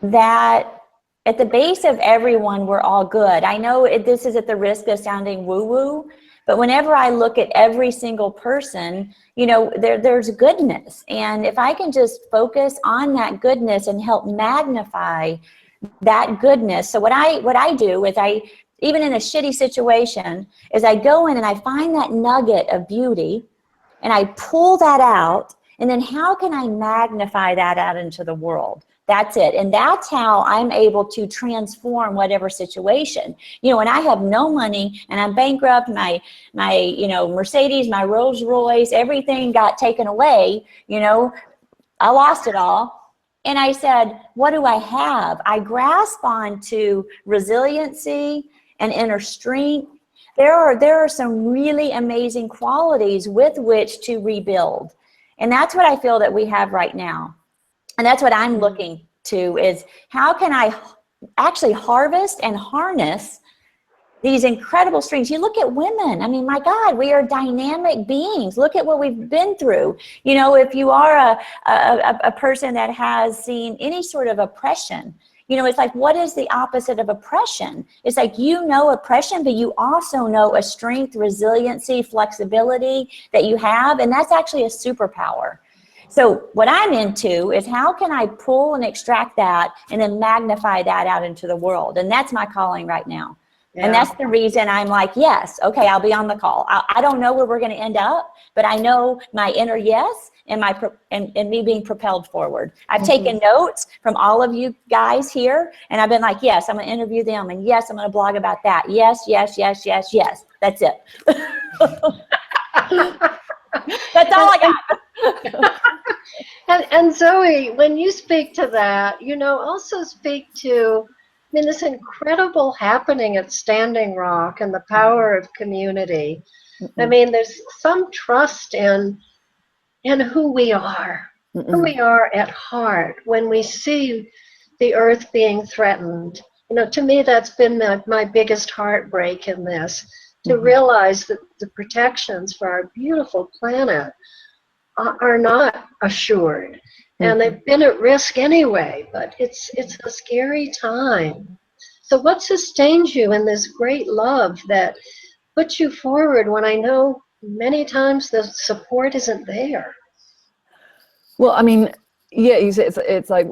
that at the base of everyone, we're all good. I know this is at the risk of sounding woo-woo, but whenever I look at every single person, you know, there's goodness. And if I can just focus on that goodness and help magnify that goodness. So what I do is even in a shitty situation, is I go in and I find that nugget of beauty and I pull that out. And then how can I magnify that out into the world? That's it. And that's how I'm able to transform whatever situation. You know, when I have no money and I'm bankrupt, my you know, Mercedes, my Rolls Royce, everything got taken away, you know, I lost it all. And I said, what do I have? I grasp onto resiliency and inner strength. There are some really amazing qualities with which to rebuild. And that's what I feel that we have right now. And that's what I'm looking to is how can I actually harvest and harness these incredible strengths. You look at women, I mean, my God, we are dynamic beings. Look at what we've been through. You know, if you are a person that has seen any sort of oppression, you know, it's like, what is the opposite of oppression? It's like, you know, oppression, but you also know a strength, resiliency, flexibility that you have. And that's actually a superpower. So what I'm into is how can I pull and extract that and then magnify that out into the world? And that's my calling right now. Yeah. And that's the reason I'm like, yes, okay, I'll be on the call. I don't know where we're going to end up, but I know my inner yes and and me being propelled forward. I've taken notes from all of you guys here, and I've been like, yes, I'm going to interview them, and yes, I'm going to blog about that. Yes, yes, yes, yes, yes. That's it. That's all I got. And Zoe, when you speak to that, you know, also speak to, I mean, this incredible happening at Standing Rock and the power of community. I mean, there's some trust in who we are, who we are at heart when we see the earth being threatened. You know, to me, that's been my biggest heartbreak in this, to realize that the protections for our beautiful planet are not assured. And they've been at risk anyway, but it's a scary time. So what sustains you in this great love that puts you forward when I know many times the support isn't there? Well, I mean, yeah, it's like,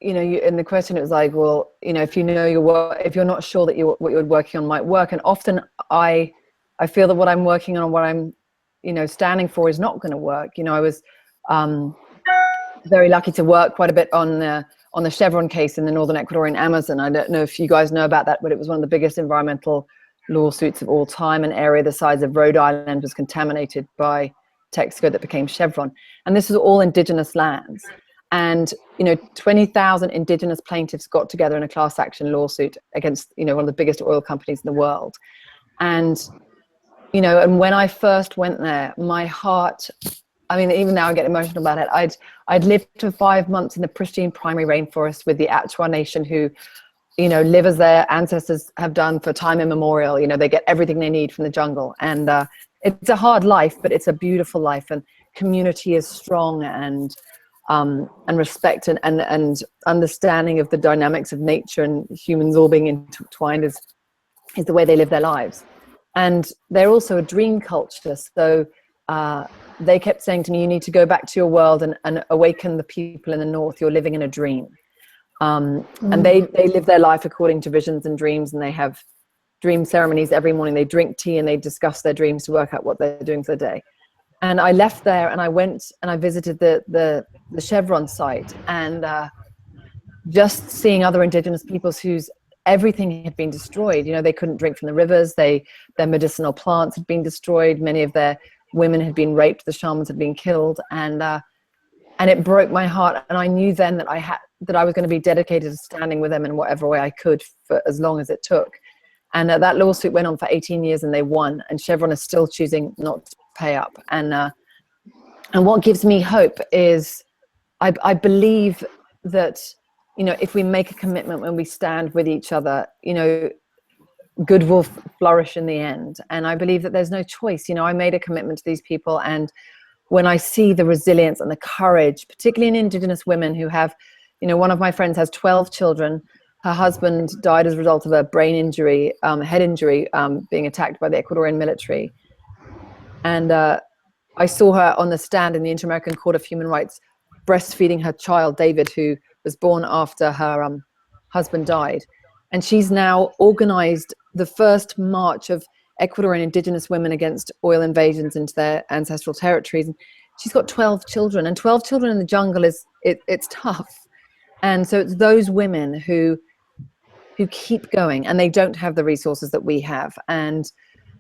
you know, in the question it was like, well, you know, if you know if you're not sure that what you're working on might work, and often I feel that what I'm working on, what I'm, you know, standing for is not going to work. You know, I was very lucky to work quite a bit on the Chevron case in the Northern Ecuadorian Amazon. I don't know if you guys know about that, but it was one of the biggest environmental lawsuits of all time. An area the size of Rhode Island was contaminated by Texaco that became Chevron. And this was all indigenous lands. And, 20,000 indigenous plaintiffs got together in a class action lawsuit against, one of the biggest oil companies in the world. And, and when I first went there, my heart, I mean, even now I get emotional about it. I'd lived for 5 months in the pristine primary rainforest with the Atwa Nation who, live as their ancestors have done for time immemorial. They get everything they need from the jungle. And it's a hard life, but it's a beautiful life. And community is strong, and respect and understanding of the dynamics of nature and humans all being intertwined is the way they live their lives. And they're also a dream culture. So they kept saying to me, you need to go back to your world and awaken the people in the north. You're living in a dream. And they live their life according to visions and dreams, and they have dream ceremonies every morning. They drink tea and they discuss their dreams to work out what they're doing for the day. And I left there and I went and I visited the Chevron site, and just seeing other indigenous peoples whose everything had been destroyed. They couldn't drink from the rivers. Their medicinal plants had been destroyed. Many of their women had been raped. The shamans had been killed, and it broke my heart. And I knew then that I was going to be dedicated to standing with them in whatever way I could for as long as it took. And that lawsuit went on for 18 years, and they won. And Chevron is still choosing not to pay up. And what gives me hope is I believe that, if we make a commitment, when we stand with each other, good will flourish in the end. And I believe that there's no choice. I made a commitment to these people. And when I see the resilience and the courage, particularly in indigenous women who have, one of my friends has 12 children. Her husband died as a result of a brain injury, head injury, being attacked by the Ecuadorian military. And I saw her on the stand in the Inter-American Court of Human Rights breastfeeding her child, David, who was born after her husband died. And she's now organized the first march of Ecuadorian indigenous women against oil invasions into their ancestral territories. And she's got 12 children, and 12 children in the jungle it's tough. And so it's those women who keep going, and they don't have the resources that we have. And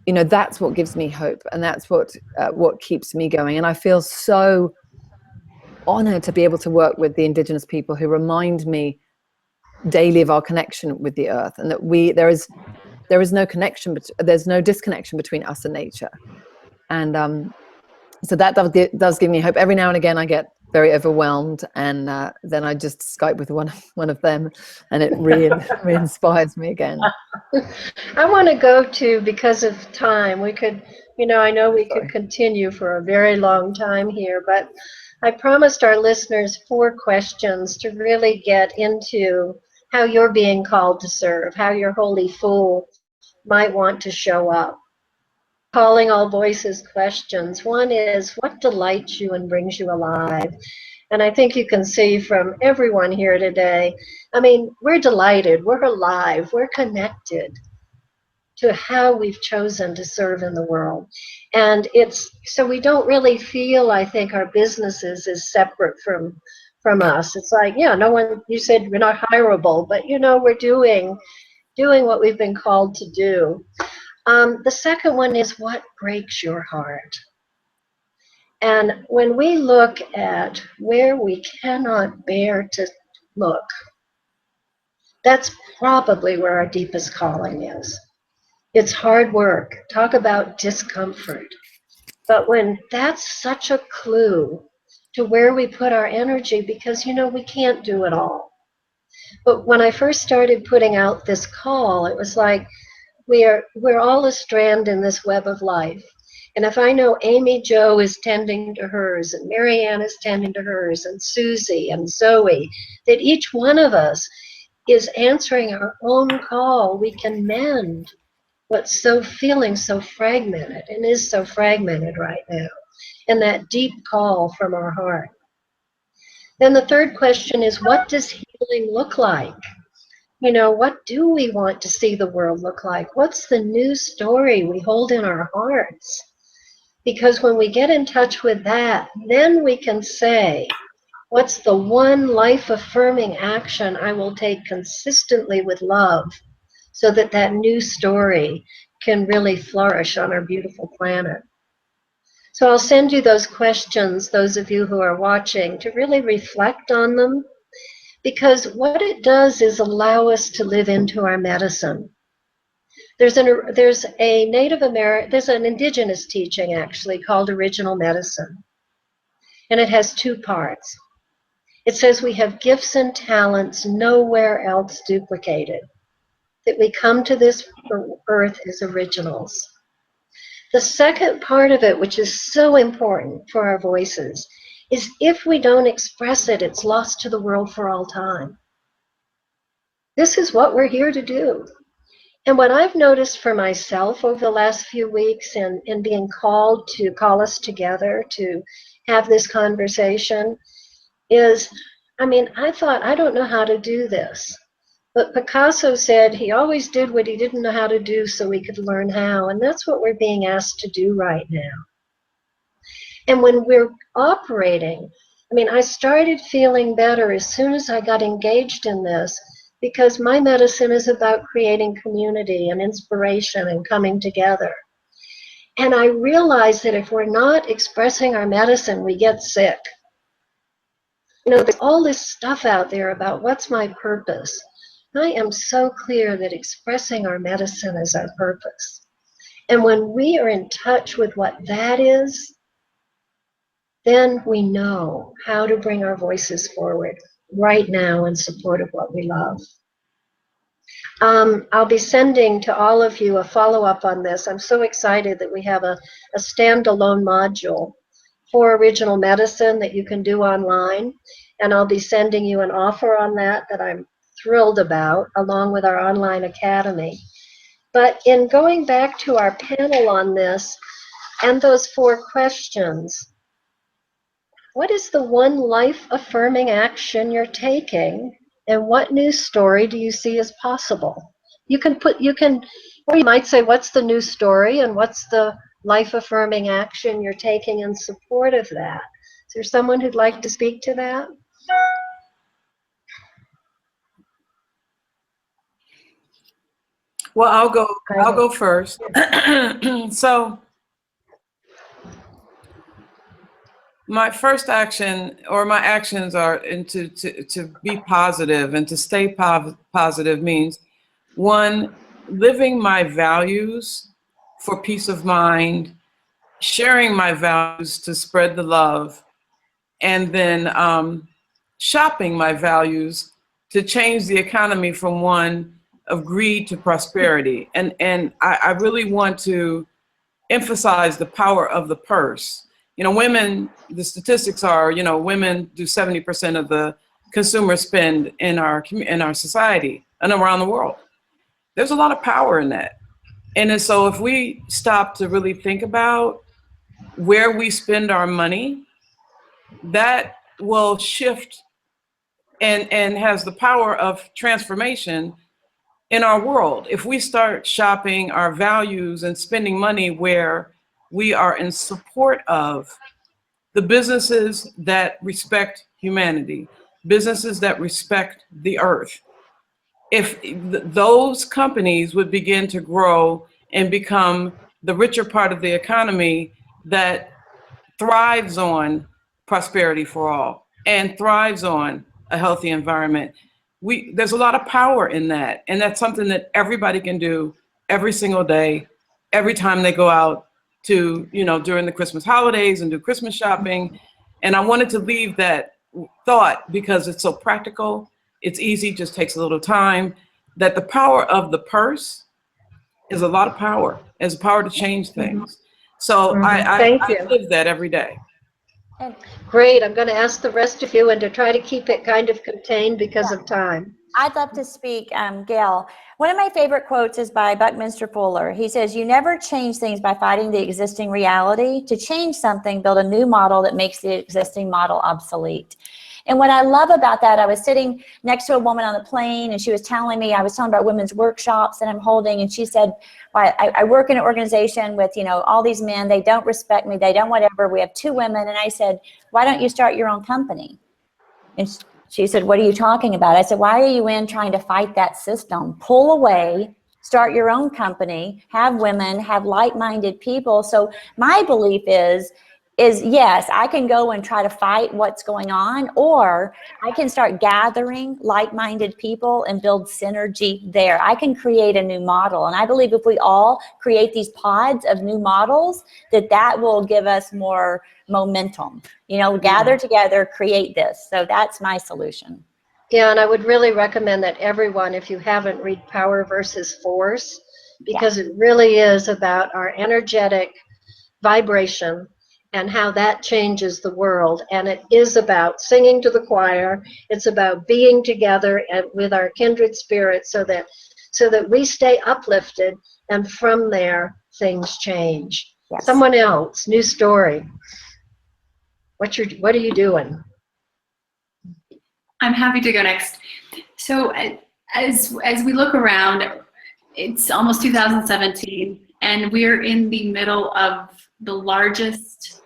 that's what gives me hope, and that's what keeps me going. And I feel so honored to be able to work with the indigenous people who remind me daily of our connection with the earth, and that there is no connection, but there's no disconnection between us and nature. And so that does give me hope. Every now and again I get very overwhelmed, and then I just Skype with one of them, and it re-inspires me again. I want to go to, because of time, we could, I know we could continue for a very long time here, but I promised our listeners 4 questions to really get into how you're being called to serve, how your holy fool might want to show up. Calling all voices questions. One is, what delights you and brings you alive? And I think you can see from everyone here today, we're delighted, we're alive, we're connected to how we've chosen to serve in the world. And so we don't really feel, I think, our businesses is separate from us. It's like, no one, you said we're not hireable, but we're doing what we've been called to do. The second one is, what breaks your heart? And when we look at where we cannot bear to look, that's probably where our deepest calling is. It's hard work. Talk about discomfort. But when that's such a clue to where we put our energy, because, we can't do it all. But when I first started putting out this call, it was like, we're all a strand in this web of life. And if I know Amy Jo is tending to hers, and MaryAnne is tending to hers, and Suzy and Zoe, that each one of us is answering our own call, we can mend what's feeling so fragmented, and is so fragmented right now, and that deep call from our heart. Then the third question is, what does healing look like? What do we want to see the world look like? What's the new story we hold in our hearts? Because when we get in touch with that, then we can say, what's the one life-affirming action I will take consistently with love, so that new story can really flourish on our beautiful planet? So I'll send you those questions, those of you who are watching, to really reflect on them, because what it does is allow us to live into our medicine. There's an indigenous teaching actually called original medicine, and it has two parts. It says we have gifts and talents nowhere else duplicated, that we come to this earth as originals. The second part of it, which is so important for our voices, is if we don't express it, it's lost to the world for all time. This is what we're here to do. And what I've noticed for myself over the last few weeks and being called to call us together to have this conversation is, I thought, I don't know how to do this. But Picasso said he always did what he didn't know how to do so we could learn how. And that's what we're being asked to do right now. And when we're operating, I started feeling better as soon as I got engaged in this, because my medicine is about creating community and inspiration and coming together. And I realized that if we're not expressing our medicine, we get sick. There's all this stuff out there about what's my purpose. I am so clear that expressing our medicine is our purpose. And when we are in touch with what that is, then we know how to bring our voices forward right now in support of what we love. I'll be sending to all of you a follow-up on this. I'm so excited that we have a standalone module for original medicine that you can do online. And I'll be sending you an offer on that I'm thrilled about, along with our online academy. But in going back to our panel on this and those 4 questions, what is the one life-affirming action you're taking, and what new story do you see as possible? Or you might say, what's the new story and what's the life-affirming action you're taking in support of that? Is there someone who'd like to speak to that? Well, I'll go first. So my first action, or my actions, are to be positive, and to stay positive means, 1, living my values for peace of mind, sharing my values to spread the love, and then shopping my values to change the economy from one of greed to prosperity. And I really want to emphasize the power of the purse. Women, the statistics are, women do 70% of the consumer spend in our society and around the world. There's a lot of power in that. And so if we stop to really think about where we spend our money, that will shift and has the power of transformation in our world. If we start shopping our values and spending money where we are in support of the businesses that respect humanity, businesses that respect the earth, if those companies would begin to grow and become the richer part of the economy that thrives on prosperity for all and thrives on a healthy environment, there's a lot of power in that. And that's something that everybody can do every single day, every time they go out to, during the Christmas holidays and do Christmas shopping. And I wanted to leave that thought because it's so practical. It's easy, just takes a little time, that the power of the purse is a lot of power, has power to change things. So I live that every day. Great. I'm going to ask the rest of you and to try to keep it kind of contained because of time. I'd love to speak, Gail. One of my favorite quotes is by Buckminster Fuller. He says, "You never change things by fighting the existing reality. To change something, build a new model that makes the existing model obsolete." And what I love about that, I was sitting next to a woman on the plane, and she was telling me, I was telling about women's workshops that I'm holding, and she said, well, I work in an organization with, all these men, they don't respect me, they don't whatever, we have 2 women, and I said, why don't you start your own company? And she said, what are you talking about? I said, why are you in trying to fight that system? Pull away, start your own company, have women, have like-minded people. So my belief is yes, I can go and try to fight what's going on, or I can start gathering like-minded people and build synergy there. I can create a new model. And I believe if we all create these pods of new models, that will give us more momentum. You know, gather together, create this. So that's my solution. Yeah, and I would really recommend that everyone, if you haven't, read Power versus Force, because it really is about our energetic vibration and how that changes the world. And it is about singing to the choir. It's about being together and with our kindred spirits so that we stay uplifted, and from there things change. Yes. Someone else, new story. What are you doing? I'm happy to go next. So as we look around, it's almost 2017, and we're in the middle of the largest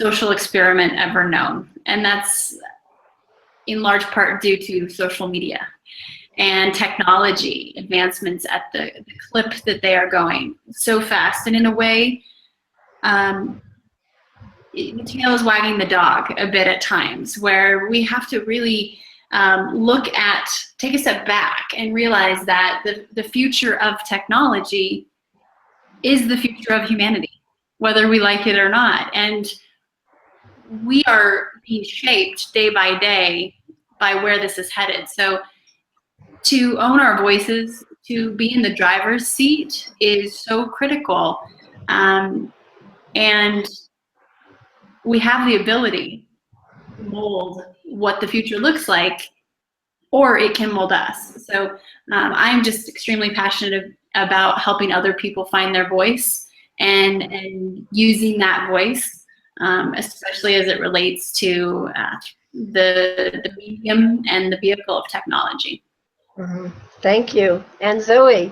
social experiment ever known. And that's in large part due to social media and technology advancements at the clip that they are going so fast. And in a way, the tail is wagging the dog a bit at times, where we have to really take a step back and realize that the future of technology is the future of humanity, whether we like it or not. And we are being shaped day by day by where this is headed. So to own our voices, to be in the driver's seat is so critical. And we have the ability to mold what the future looks like, or it can mold us. So I'm just extremely passionate about helping other people find their voice and using that voice, especially as it relates to the medium and the vehicle of technology. Mm-hmm. Thank you. And Zoe?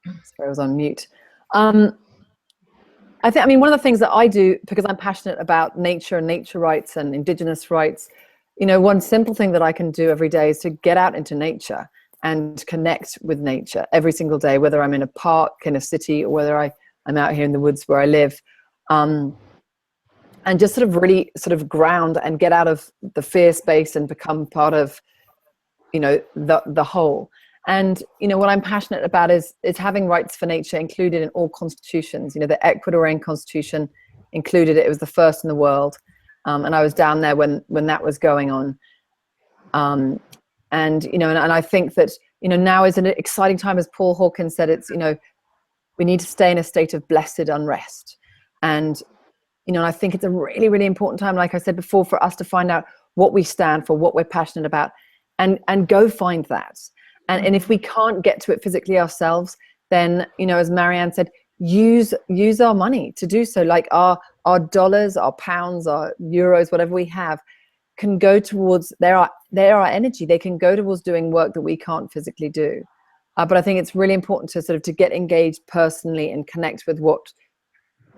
Sorry, I was on mute. I mean, one of the things that I do, because I'm passionate about nature and nature rights and indigenous rights, you know, one simple thing that I can do every day is to get out into nature and connect with nature every single day, whether I'm in a park, in a city, or whether I'm out here in the woods where I live. And just sort of really sort of ground and get out of the fear space and become part of, you know, the whole. And, you know, what I'm passionate about is having rights for nature included in all constitutions. You know, the Ecuadorian constitution included it. It was the first in the world. And I was down there when that was going on. And, you know, and I think that, you know, now is an exciting time, as Paul Hawkins said, it's, you know, we need to stay in a state of blessed unrest. And, you know, and I think it's a really, really important time, like I said before, for us to find out what we stand for, what we're passionate about, and go find that. And if we can't get to it physically ourselves, then, you know, as MaryAnne said, use our money to do so. Like our dollars, our pounds, our euros, whatever we have, can go towards their energy. They can go towards doing work that we can't physically do. But I think it's really important to sort of to get engaged personally and connect with what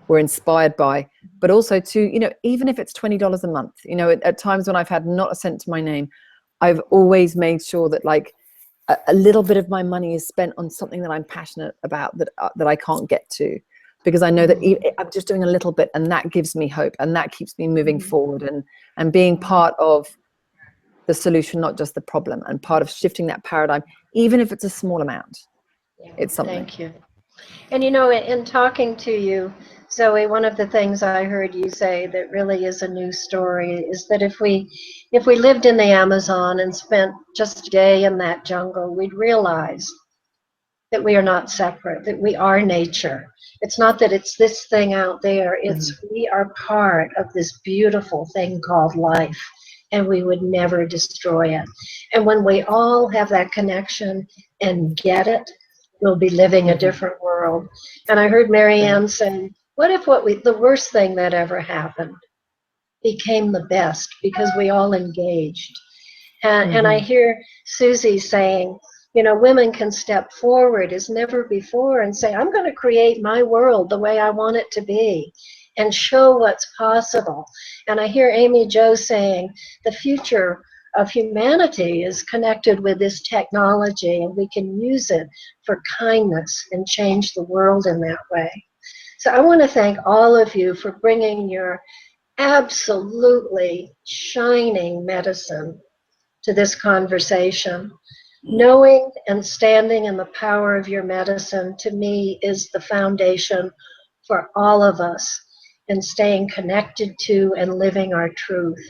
we're inspired by, but also to, you know, even if it's $20 a month, you know, at times when I've had not a cent to my name, I've always made sure that like a little bit of my money is spent on something that I'm passionate about, that I can't get to, because I know that I'm just doing a little bit, and that gives me hope, and that keeps me moving forward and being part of the solution, not just the problem, and part of shifting that paradigm, even if it's a small amount. It's something. Thank you. And you know, in talking to you, Zoe, one of the things I heard you say that really is a new story is that if we lived in the Amazon and spent just a day in that jungle, we'd realize that we are not separate, that we are nature. It's not that it's this thing out there, it's we are part of this beautiful thing called life, and we would never destroy it. And when we all have that connection and get it, we'll be living a different world. And I heard MaryAnne say, what if the worst thing that ever happened became the best because we all engaged? And I hear Suzy saying, you know, women can step forward as never before and say, I'm going to create my world the way I want it to be and show what's possible. And I hear Amy Jo saying, the future of humanity is connected with this technology, and we can use it for kindness and change the world in that way. So I want to thank all of you for bringing your absolutely shining medicine to this conversation. Knowing and standing in the power of your medicine, to me, is the foundation for all of us in staying connected to and living our truth.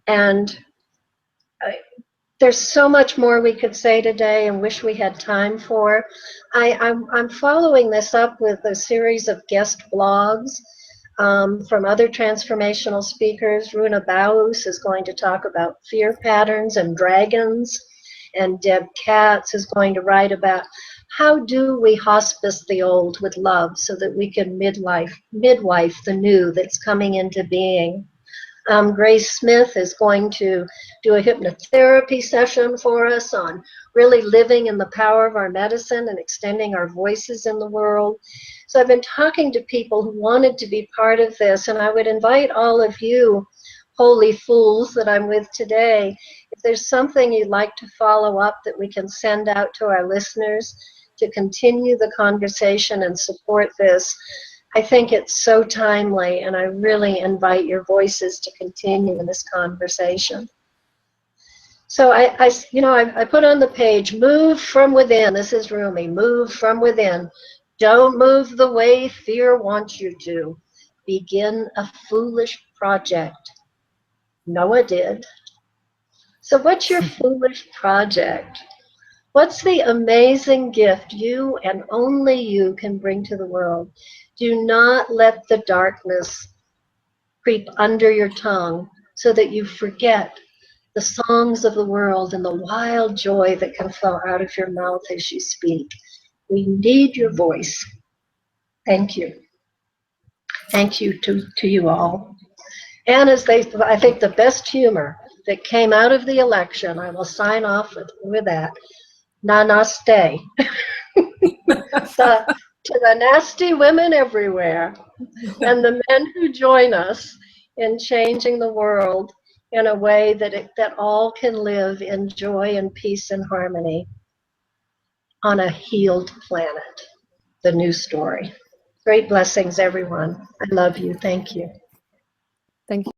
And there's so much more we could say today and wish we had time for. I'm following this up with a series of guest blogs from other transformational speakers. Runa Baus is going to talk about fear patterns and dragons, and Deb Katz is going to write about how do we hospice the old with love so that we can midwife the new that's coming into being. Grace Smith is going to do a hypnotherapy session for us on really living in the power of our medicine and extending our voices in the world. So I've been talking to people who wanted to be part of this, and I would invite all of you, holy fools that I'm with today, if there's something you'd like to follow up that we can send out to our listeners to continue the conversation and support this. I think it's so timely, and I really invite your voices to continue in this conversation. So I put on the page, move from within. This is Rumi, move from within. Don't move the way fear wants you to. Begin a foolish project. Noah did. So what's your foolish project? What's the amazing gift you and only you can bring to the world? Do not let the darkness creep under your tongue so that you forget the songs of the world and the wild joy that can flow out of your mouth as you speak. We need your voice. Thank you. Thank you to you all. And I think the best humor that came out of the election, I will sign off with that. Namaste. To the nasty women everywhere and the men who join us in changing the world in a way that all can live in joy and peace and harmony on a healed planet. The new story. Great blessings, everyone. I love you. Thank you. Thank you.